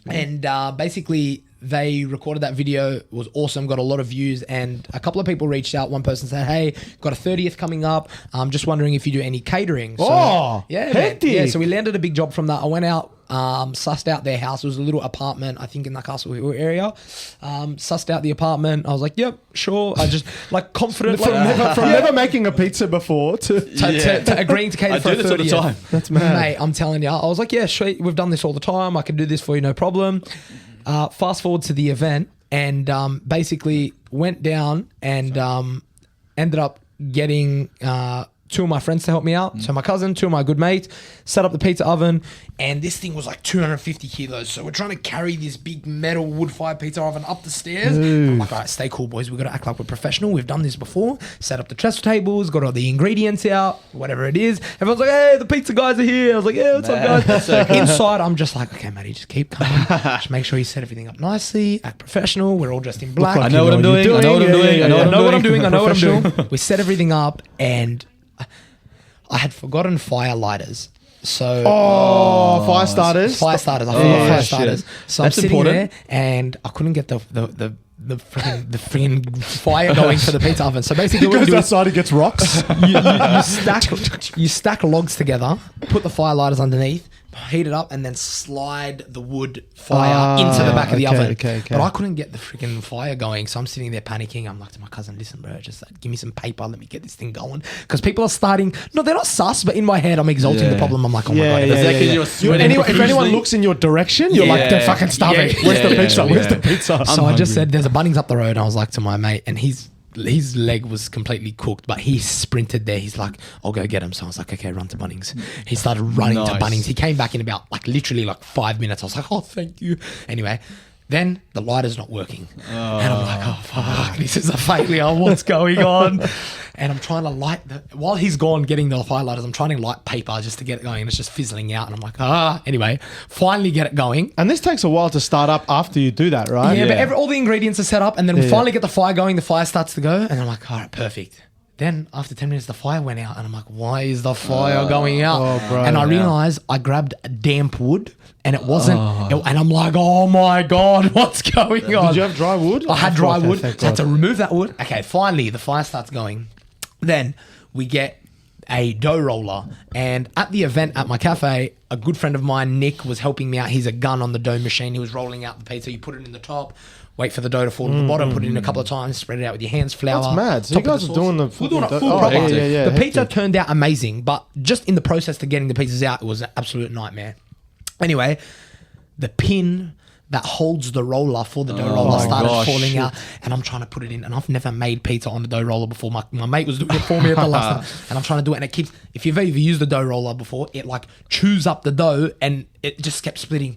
And basically, they recorded that video. It was awesome. Got a lot of views, and a couple of people reached out. One person said, "Hey, got a 30th coming up. I'm just wondering if you do any catering." So,
Oh,
yeah, man.
hectic.
Yeah. So we landed a big job from that. I went out, sussed out their house. It was a little apartment, I think, in the Castle Hill area. Sussed out the apartment. I was like, "Yep, sure." I just like confident,
From,
like,
from never making a pizza before to
to agreeing to cater
I
for
do
a
this all the
30th.
time.
That's mad.
Mate, I'm telling you. I was like, yeah, sweet. We've done this all the time. I can do this for you, no problem. Fast forward to the event, and basically went down and ended up getting two of my friends to help me out. So my cousin, two of my good mates, set up the pizza oven, and this thing was like 250 kilos. So we're trying to carry this big metal wood fire pizza oven up the stairs. I'm like, all right, stay cool, boys. We've got to act like we're professional. We've done this before. Set up the trestle tables, got all the ingredients out, whatever it is. Everyone's like, hey, the pizza guys are here. I was like, yeah, what's up, guys? Inside, I'm just like, okay, matey, just keep calm. Just make sure you set everything up nicely, act professional. We're all dressed in black.
like
I know what I'm doing. I know what I'm doing. I know what I'm doing.
I know what I'm doing. We set everything up, and I had forgotten fire lighters. So
fire starters.
fire starters. I
Oh,
forgot fire
shit.
starters. So
That's
I'm sitting
important.
there, and I couldn't get the freaking fire going for the pizza oven. So basically,
He
what we
goes
do is
outside, he gets rocks.
you stack logs together, put the fire lighters underneath, heat it up, and then slide the wood fire into the back of the
okay,
oven.
okay.
But I couldn't get the freaking fire going, so I'm sitting there panicking. I'm like to my cousin, listen, bro, just like, give me some paper, let me get this thing going. Because people are starting, no, they're not sus, but in my head, I'm exalting the
Yeah.
problem. I'm like, oh my
Yeah,
God.
yeah,
Is that
yeah,
'cause
yeah.
you're sweating
If anyone
profusely?
looks in your direction, you're like,
Yeah.
they're fucking starving.
Yeah,
Where's the
yeah,
pizza?
yeah.
Where's the pizza?
So I just said, there's a Bunnings up the road. And I was like to my mate, and he's his leg was completely cooked, but he sprinted there. He's like, I'll go get him. So I was like, okay, run to Bunnings. He started running to Bunnings. He came back in about literally 5 minutes. I was like, oh, thank you. Anyway, then the lighter's not working. And I'm like, oh, fuck, this is a failure. What's going on? And I'm trying to light while he's gone getting the highlighters, I'm trying to light paper just to get it going. And it's just fizzling out. And I'm like, anyway, finally get it going.
And this takes a while to start up after you do that, right?
Yeah, but all the ingredients are set up. And then we finally get the fire going. The fire starts to go. And I'm like, all right, perfect. Then after 10 minutes, the fire went out. And I'm like, why is the fire going out?
Oh, bro.
And I realized I grabbed damp wood. And it wasn't, and I'm like, oh my God, what's going on?
Did you have dry wood?
I had dry wood. So I had to remove that wood. Okay, finally, the fire starts going. Then we get a dough roller. And at the event at my cafe, a good friend of mine, Nick, was helping me out. He's a gun on the dough machine. He was rolling out the pizza. You put it in the top, wait for the dough to fall to the bottom, put it in a couple of times, spread it out with your hands, flour.
That's mad. So you guys are doing the
We're doing it full
oh,
proper.
yeah,
The pizza turned out amazing, but just in the process to getting the pizzas out, it was an absolute nightmare. Anyway, the pin that holds the roller for the dough roller started falling out, and I'm trying to put it in, and I've never made pizza on the dough roller before. My mate was doing it for me at the last time, and I'm trying to do it, and it keeps, if you've ever used the dough roller before, it chews up the dough, and it just kept splitting.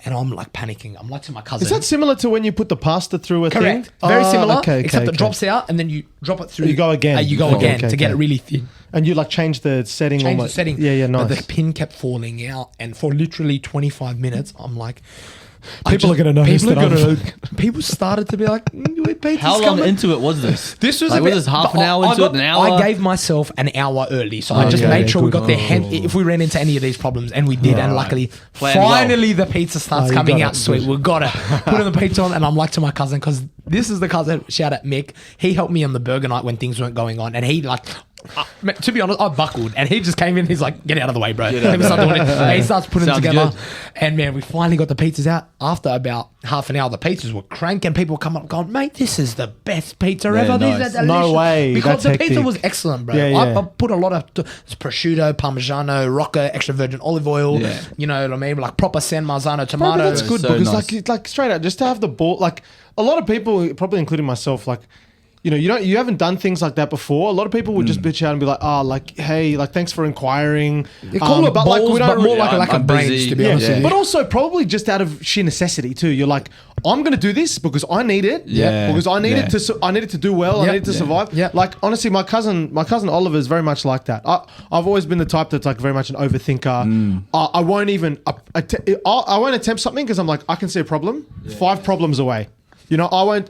And I'm panicking. I'm to my cousin.
Is that similar to when you put the pasta through a thing?
Correct. Very similar,
okay,
except it drops out, and then you drop it through.
You go again.
You go again to get it really thin.
And you change the setting.
Change the setting.
Yeah, nice.
But the pin kept falling out, and for literally 25 minutes, I'm like,
people are going to notice
people started to be like,
how long into it was this?
This was
was this half an hour into it, an hour?
I gave myself an hour early, so I just made sure we got there. If we ran into any of these problems, and we did, and luckily, finally the pizza starts coming out sweet. We got it. Put in the pizza on, and I'm to my cousin, because this is the cousin, shout out Mick, he helped me on the burger night when things weren't going on, and he to be honest, I buckled, and he just came in. He's like, "Get out of the way, bro." Let me start doing it. And he starts putting it together, and man, we finally got the pizzas out. After about half an hour, the pizzas were cranking. People come up going, "Mate, this is the best pizza ever."
Nice.
These are delicious.
No way,
because
that's
the pizza
hectic.
was excellent, bro.
Yeah.
I put a lot of prosciutto, parmigiano, rocca, extra virgin olive oil.
Yeah.
You know what I mean? Proper San Marzano
Bro,
tomato.
but that's good
So
because
nice.
straight out, just to have the ball, a lot of people, probably including myself, you haven't done things like that before. A lot of people would just bitch out and be like, hey, thanks for inquiring.
They call it balls, but more like a lack of brains,
busy.
to be honest with you.
But also probably just out of sheer necessity too. You're like, I'm going to do this because I need it.
Yeah.
Because I need it to. I need it to do well. I need it to survive.
Yeah.
Honestly, my cousin Oliver is very much like that. I've always been the type that's very much an overthinker. I won't even. I won't attempt something because I'm like, I can see a problem. 5 problems away. I won't,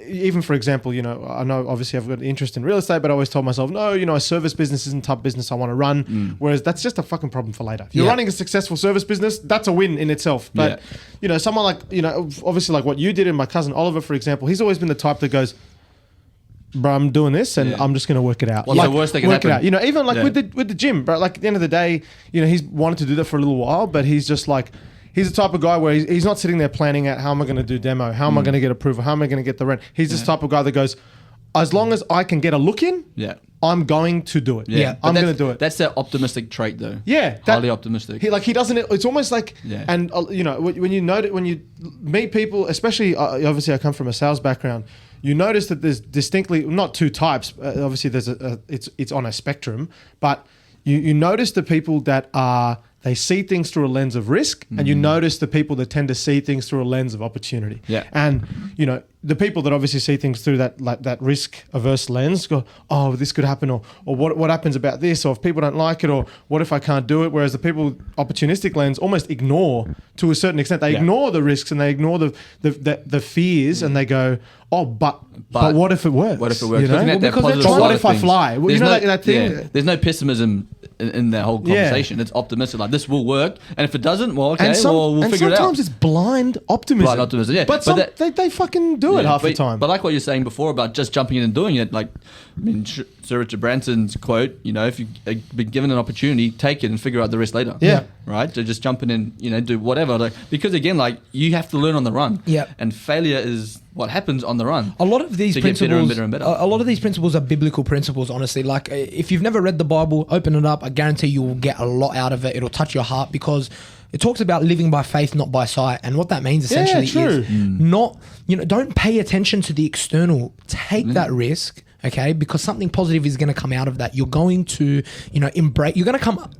even for example, I know obviously I've got an interest in real estate, but I always told myself, no, a service business isn't the type of business I want to run. Whereas that's just a fucking problem for later. If you're running a successful service business, that's a win in itself. But, someone obviously like what you did, and my cousin Oliver, for example, he's always been the type that goes, bro, I'm doing this and I'm just going to work it out.
What's the worst that can happen?
Even with the gym, bro, at the end of the day, he's wanted to do that for a little while, but he's just he's the type of guy where he's not sitting there planning out how am I going to do demo, how am I going to get approval, how am I going to get the rent. He's this type of guy that goes, as long as I can get a look in, I'm going to do it. I'm going to do it.
That's that optimistic trait, though.
Yeah,
highly optimistic.
He doesn't. It's almost like, and when you meet people, especially obviously I come from a sales background. You notice that there's distinctly not 2 types. Obviously, there's it's on a spectrum, but you notice the people that are. They see things through a lens of risk, and you notice the people that tend to see things through a lens of opportunity.
Yeah.
And the people that obviously see things through that risk averse lens go, oh, this could happen, or what happens about this, or if people don't like it, or what if I can't do it? Whereas the people opportunistic lens almost ignore to a certain extent. They ignore the risks and they ignore the fears, and they go, oh, but what if it works?
What if it works?
But what if I fly? Well, that thing.
Yeah, there's no pessimism in that whole conversation. It's optimistic. Like, this will work, and if it doesn't, well, okay, we'll figure it out.
Sometimes it's blind optimism.
Blind optimism, yeah.
But they fucking do it half the time.
But like what you're saying before about just jumping in and doing it, Sir Richard Branson's quote, if you've been given an opportunity, take it and figure out the rest later.
Yeah.
Right? So just jumping in, do whatever. Because again, you have to learn on the run.
Yeah.
And failure is what happens on the run.
A lot of these principles,
get better and better and better.
A lot of these principles are biblical principles, honestly. If you've never read the Bible, open it up. I guarantee you will get a lot out of it. It'll touch your heart because it talks about living by faith, not by sight. And what that means essentially
true.
is not, don't pay attention to the external. Take that risk, okay? Because something positive is going to come out of that. You're going to, embrace, you're going to come,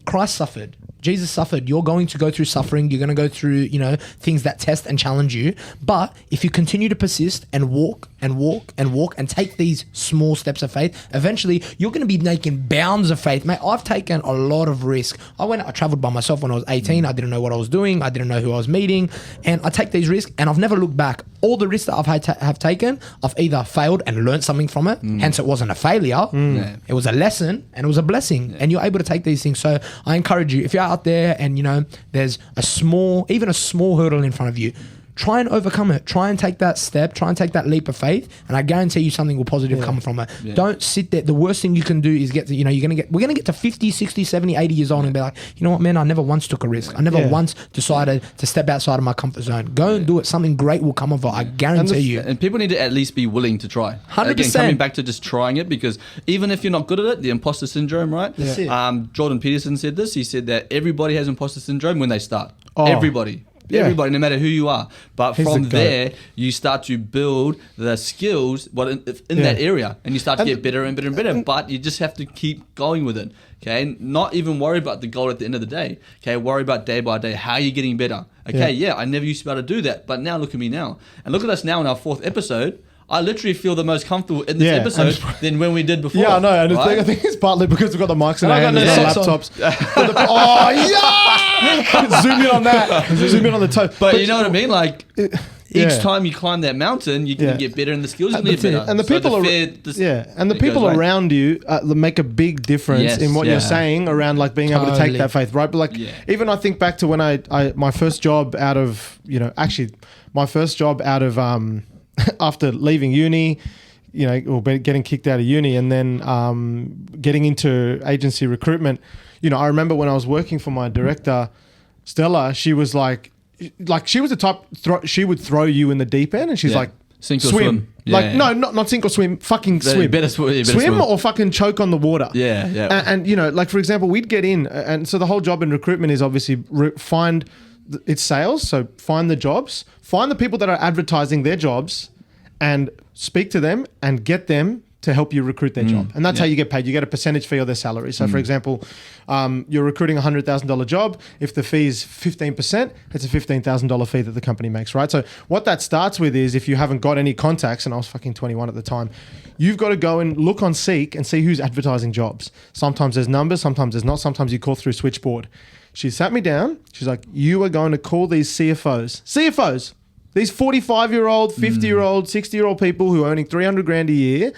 Christ suffered. Jesus suffered. You're going to go through suffering. You're going to go through, things that test and challenge you. But if you continue to persist and walk and walk and walk and take these small steps of faith, eventually you're going to be making bounds of faith. Mate, I've taken a lot of risk. I traveled by myself when I was 18. I didn't know what I was doing. I didn't know who I was meeting. And I take these risks and I've never looked back. All the risks that have taken, I've either failed and learned something from it. Hence, it wasn't a failure. It was a lesson and it was a blessing. And you're able to take these things. So I encourage you, if you're out there and there's even a small hurdle in front of you, try and overcome it. Try and take that step. Try and take that leap of faith, and I guarantee you something will positive come from it. Don't sit there. The worst thing you can do is we're gonna get to 50, 60, 70, 80 years old and be like, you know what, man, I never once took a risk. I never once decided to step outside of my comfort zone. Go and do it. Something great will come of it. I guarantee you.
And people need to at least be willing to try.
100%.
Again, coming back to just trying it, because even if you're not good at it, the imposter syndrome, right?
That's it.
Jordan Peterson said this. He said that everybody has imposter syndrome when they start.
Oh.
Everybody.
Yeah.
Everybody, no matter who you are. But
He's
from
the
there, you start to build the skills in that area. And you start to get better and better and better. But you just have to keep going with it. Okay? Not even worry about the goal at the end of the day. Okay? Worry about day by day. How are you getting better? Okay, I never used to be able to do that. But now look at me now. And look at us now in our 4th episode. I literally feel the most comfortable in this episode than when we did before.
Yeah, I know. And
right?
I think it's partly because we've got the mics in
And
our
I
hands,
got
there's no
no
laptops. Zoom in on that. Zoom in on the toe.
But you know what I mean? Like, each time you climb that mountain, you can get better and the skills are going to get better.
And the people around you make a big difference in what you're saying around like being able to take that faith, right? But like, even I think back to when my first job out of, after leaving uni, or getting kicked out of uni, and then getting into agency recruitment, I remember when I was working for my director, Stella, she was like she was the type, she would throw you in the deep end, and she's like,
sink or
swim. No, not sink or swim, fucking swim.
Better swim
or fucking choke on the water.
Yeah.
And like, for example, we'd get in, and so the whole job in recruitment is obviously it's sales. So find the jobs, find the people that are advertising their jobs, and speak to them and get them to help you recruit their job. And that's how you get paid. You get a percentage fee of their salary. So for example, you're recruiting a $100,000 job. If the fee is 15%, it's a $15,000 fee that the company makes, right? So what that starts with is, if you haven't got any contacts, and I was fucking 21 at the time, you've got to go and look on Seek and see who's advertising jobs. Sometimes there's numbers, sometimes there's not. Sometimes you call through switchboard. She sat me down. She's like, you are going to call these CFOs, these 45-year-old, 50-year-old, 60-year-old people who are earning $300,000 a year,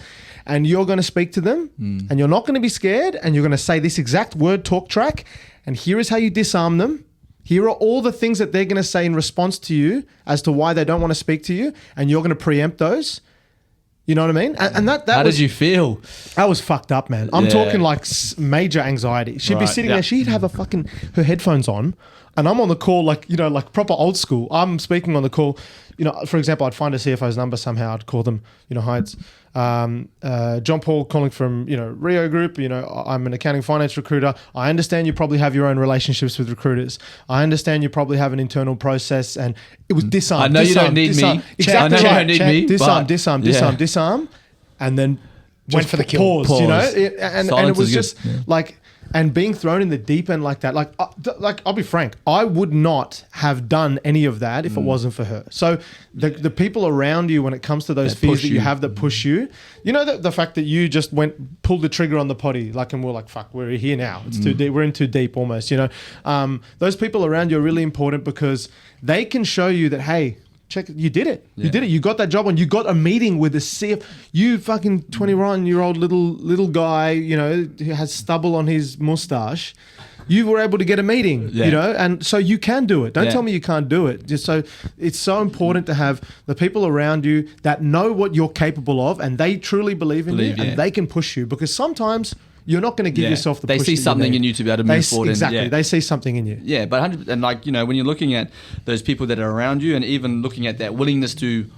and you're going to speak to them, and you're not going to be scared, and you're going to say this exact word talk track, and here is how you disarm them. Here are all the things that they're going to say in response to you as to why they don't want to speak to you, and you're going to preempt those. You know what I mean? And that
How did you feel?
I was fucked up, man. I'm talking like major anxiety. She'd be sitting there. She'd have her headphones on, and I'm on the call like proper old school. I'm speaking on the call. For example, I'd find a CFO's number somehow. I'd call them. Hi, it's John Paul calling from Rio Group. I'm an accounting finance recruiter. I understand you probably have your own relationships with recruiters. I understand you probably have an internal process, and it was disarm.
I know you don't need me.
Exactly.
I know you don't need me.
Disarm, and then
Went for the kill.
Pause. And it was just like. And being thrown in the deep end like that, like I'll be frank, I would not have done any of that if it wasn't for her. So the people around you, when it comes to those fears that you have that push you, the fact that you just pulled the trigger on the potty, and we're like, fuck, we're here now. It's too deep. We're in too deep almost. Those people around you are really important, because they can show you that, hey, check, you did it. You did it. You got that job, and you got a meeting with the CFO. You fucking 21-year-old little guy, who has stubble on his mustache. You were able to get a meeting, and so you can do it. Don't tell me you can't do it. Just so it's so important to have the people around you that know what you're capable of, and they truly believe in you, and they can push you, because sometimes you're not going to give yourself the push.
They see something in you to be able to move forward.
Exactly. They see something in you.
Yeah, but 100%, and when you're looking at those people that are around you, and even looking at that willingness to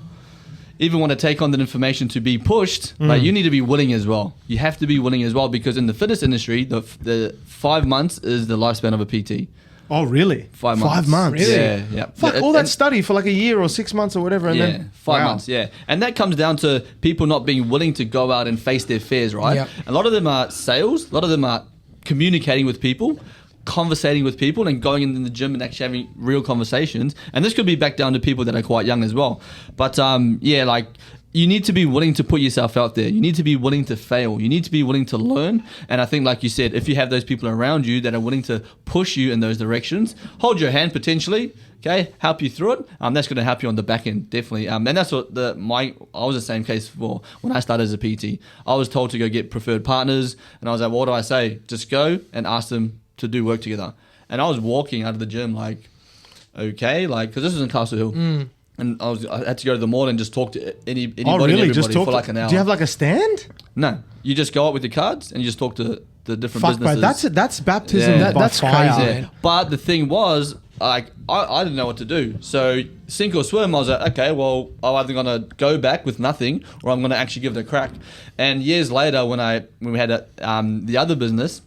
even want to take on that information to be pushed, you need to be willing as well. You have to be willing as well, because in the fitness industry, the 5 months is the lifespan of a PT.
Oh, really?
5 months.
5 months.
Really?
Yeah.
Fuck, all that study for like a year or 6 months or whatever. And
Yeah,
then
5 months, yeah. And that comes down to people not being willing to go out and face their fears, right?
Yep.
A lot of them are sales, a lot of them are communicating with people, conversating with people, and going in the gym and actually having real conversations. And this could be back down to people that are quite young as well. But yeah, like, you need to be willing to put yourself out there. You need to be willing to fail. You need to be willing to learn. And I think, like you said, if you have those people around you that are willing to push you in those directions, hold your hand potentially, okay, help you through it, that's going to help you on the back end, definitely. And that's what I was the same case for when I started as a PT. I was told to go get preferred partners, and I was like, what do I say? Just go and ask them to do work together. And I was walking out of the gym like, okay, like, because this was in Castle Hill. And I had to go to the mall and just talk to anybody and everybody for like an hour.
Do you have like a stand?
No, you just go up with your cards and you just talk to the different
Fuck,
businesses.
bro, that's baptism.
Yeah.
by
That's
fire.
crazy.
Yeah. But the thing was, like, I didn't know what to do. So sink or swim, I was like, okay, well, I'm either gonna go back with nothing or I'm gonna actually give it a crack. And years later, when we had the other business,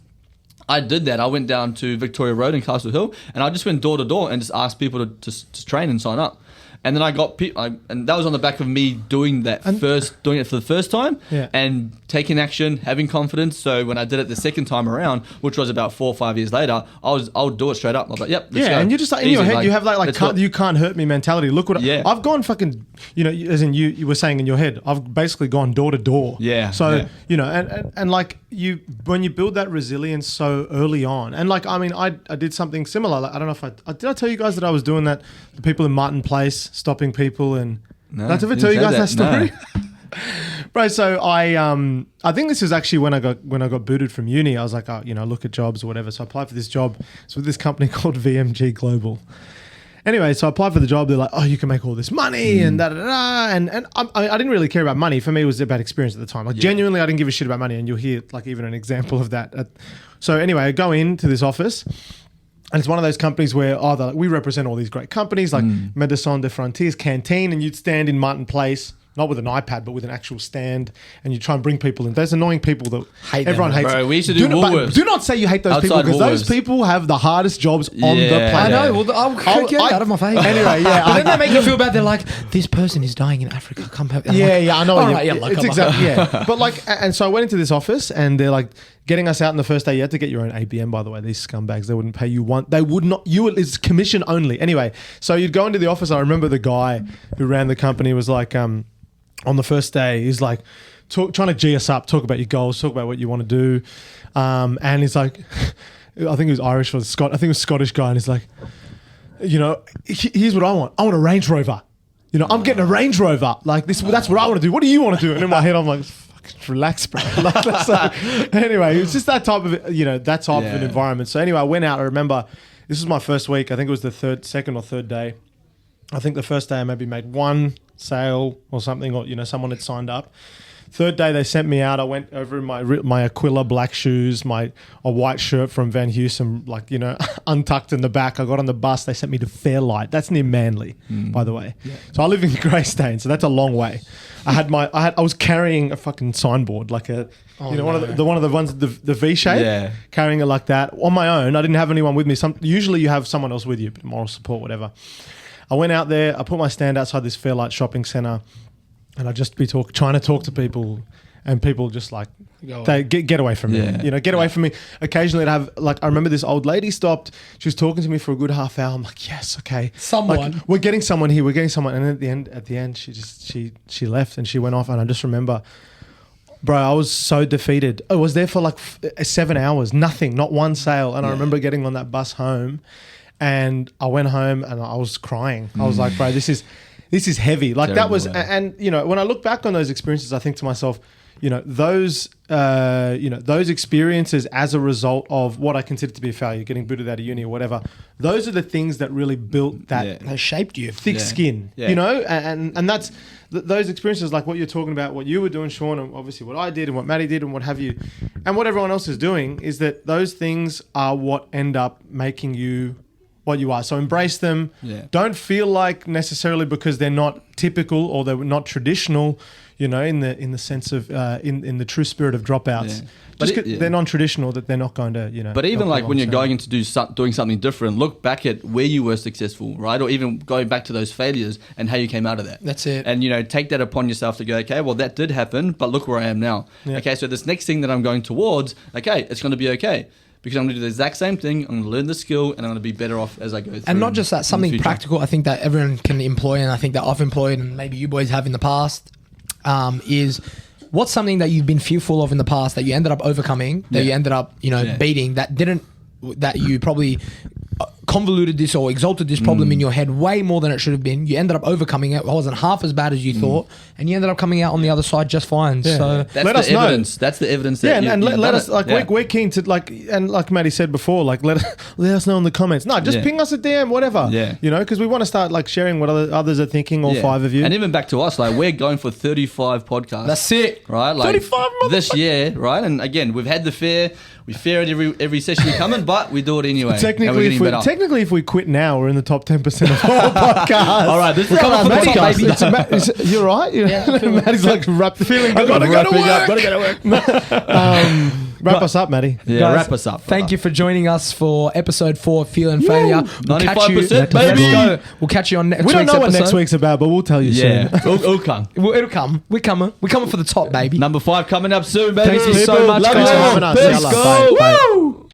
I did that. I went down to Victoria Road in Castle Hill, and I just went door to door and just asked people to train and sign up. And then I got people, and that was on the back of me doing it for the first time,
Yeah.
and taking action, having confidence. So when I did it the second time around, which was about 4 or 5 years later, I would do it straight up. I was like, yep, let's go.
And you're just like, in your
Easy,
head, you have
let's go.
you can't hurt me mentality. Look what
Yeah.
I've gone fucking, as in you were saying in your head, I've basically gone door to door.
Yeah,
So,
yeah.
And like when you build that resilience so early on, and like, I mean, I did something similar. Like, I don't know if did I tell you guys that I was doing that? The people in Martin Place, stopping people, and
No,
did I ever
didn't
tell you
say
guys that
that.
story? Bro, so I think this was actually when I got booted from uni. I was like, look at jobs or whatever. So I applied for this job. It's with this company called VMG Global. Anyway, so I applied for the job. They're like, oh, you can make all this money and da-da-da. And I didn't really care about money. For me, it was about experience at the time. Like, genuinely, I didn't give a shit about money. And you'll hear, like, even an example of that. So anyway, I go into this office. And it's one of those companies where we represent all these great companies like Médecins de Frontiers, Canteen, and you'd stand in Martin Place, not with an iPad, but with an actual stand, and you try and bring people in. There's annoying people that
Hate
everyone
them.
hates.
Bro, we used to do Woolworths.
Do not say you hate those people,
Outside
because those
Woolworths.
people have the hardest jobs on the
Yeah.
planet.
I know. Well, I'll get out of my face.
Anyway, yeah.
But then they make you feel bad. They're like, this person is dying in Africa. Come help.
I know.
All right, yeah, look,
it's
come on.
exactly, yeah. But like, and so I went into this office, and they're like getting us out in the first day. You had to get your own ABM, by the way. These scumbags, they wouldn't pay you one. They would not. It's commission only. Anyway, so you'd go into the office. I remember the guy who ran the company was like, on the first day, he's like trying to G us up, talk about your goals, talk about what you want to do, and he's like, I think he was Irish or Scott. I think it was a Scottish guy, and he's like, here's what I want. I want a Range Rover. I'm getting a Range Rover. Like this. That's what I want to do. What do you want to do? And in my head, I'm like, relax, bro. So, anyway, it's just that type of an environment. So anyway, I went out. I remember this was my first week. I think it was the second or third day. I think the first day I maybe made one sale or something, or someone had signed up. Third day they sent me out. I went over in my Aquila black shoes, a white shirt from Van Heusen, untucked in the back. I got on the bus. They sent me to Fairlight. That's near Manly, by the way. Yeah. So I live in Greystone, so that's a long way. I was carrying a fucking signboard, like one of the ones the V shape, carrying it like that on my own. I didn't have anyone with me. Usually you have someone else with you, moral support, whatever. I went out there. I put my stand outside this Fairlight shopping centre, and I'd just be trying to talk to people, and people just like, they get away from me. Get away from me. Occasionally I'd have, like, I remember this old lady stopped. She was talking to me for a good half hour. I'm like, yes, okay.
Someone.
Like, we're getting someone here. We're getting someone. And at the end, she left, and she went off. And I just remember, bro, I was so defeated. I was there for like 7 hours, nothing, not one sale. And I remember getting on that bus home, and I went home and I was crying. I was like, bro, this is heavy. Like, that was, and when I look back on those experiences, I think to myself, those experiences as a result of what I consider to be a failure, getting booted out of uni or whatever, those are the things that really built that
They shaped you.
thick skin, and that's those experiences, like what you're talking about, what you were doing, Sean, and obviously what I did and what Maddie did and what have you, and what everyone else is doing, is that those things are what end up making you what you are. So embrace them.
Yeah.
Don't feel like necessarily because they're not typical or they're not traditional, in the sense of in the true spirit of Dropouts.
Yeah.
Just
But
'cause they're non-traditional, that they're not going to,
But even
help
like
you
when you're
along.
going into doing something different, look back at where you were successful, right? Or even going back to those failures and how you came out of that.
That's it.
And take that upon yourself to go, okay, well that did happen, but look where I am now.
Yeah.
Okay, so this next thing that I'm going towards, okay, it's going to be okay. Because I'm going to do the exact same thing. I'm going to learn the skill, and I'm going to be better off as I go through.
And not just that,
in the
something
future.
practical. I think that everyone can employ, and I think that I've employed, and maybe you boys have in the past, is what's something that you've been fearful of in the past that you ended up overcoming, that you ended up, beating, that you probably convoluted this or exalted this problem in your head way more than it should have been. You ended up overcoming it. It wasn't half as bad as you thought, and you ended up coming out on the other side just fine.
Yeah.
So
That's
Let
the
us know.
evidence. That's the evidence that
Yeah, and
you've
let
done
us
it.
we're keen to and like Matty said before, let us know in the comments. No, just
Yeah.
ping us a DM, whatever.
Yeah.
Because we want to start sharing what others are thinking. All
Yeah.
5 of you.
And even back to us, we're going for 35 podcasts.
that's it.
Right,
35
this year, right? And again, we've had the fair. We fair it every session we come in, but we do it anyway. And we're
Technically,
getting better.
if we quit now, we're in the top 10% of all podcasts.
All right, this is
We're coming
our
for the
podcast,
top,
baby.
You're right. Matty's feeling good. I gotta go to work.
Gotta go to work.
Wrap us up, Matty.
Yeah,
Guys,
wrap us up.
Thank you for joining us for episode 4 of Fear and Failure.
95%,
Let's
baby.
go. We'll catch you on next
We
week's
don't know what
episode.
next week's about, but we'll tell you
Yeah,
soon.
it'll come.
Well, it'll come. We're coming. We're coming for the top, baby.
Number 5 coming up soon, baby.
Thank you so much,
Love
guys,
you
for
all.
having us.
Let's
Yalla,
go.
bye, bye.
Woo!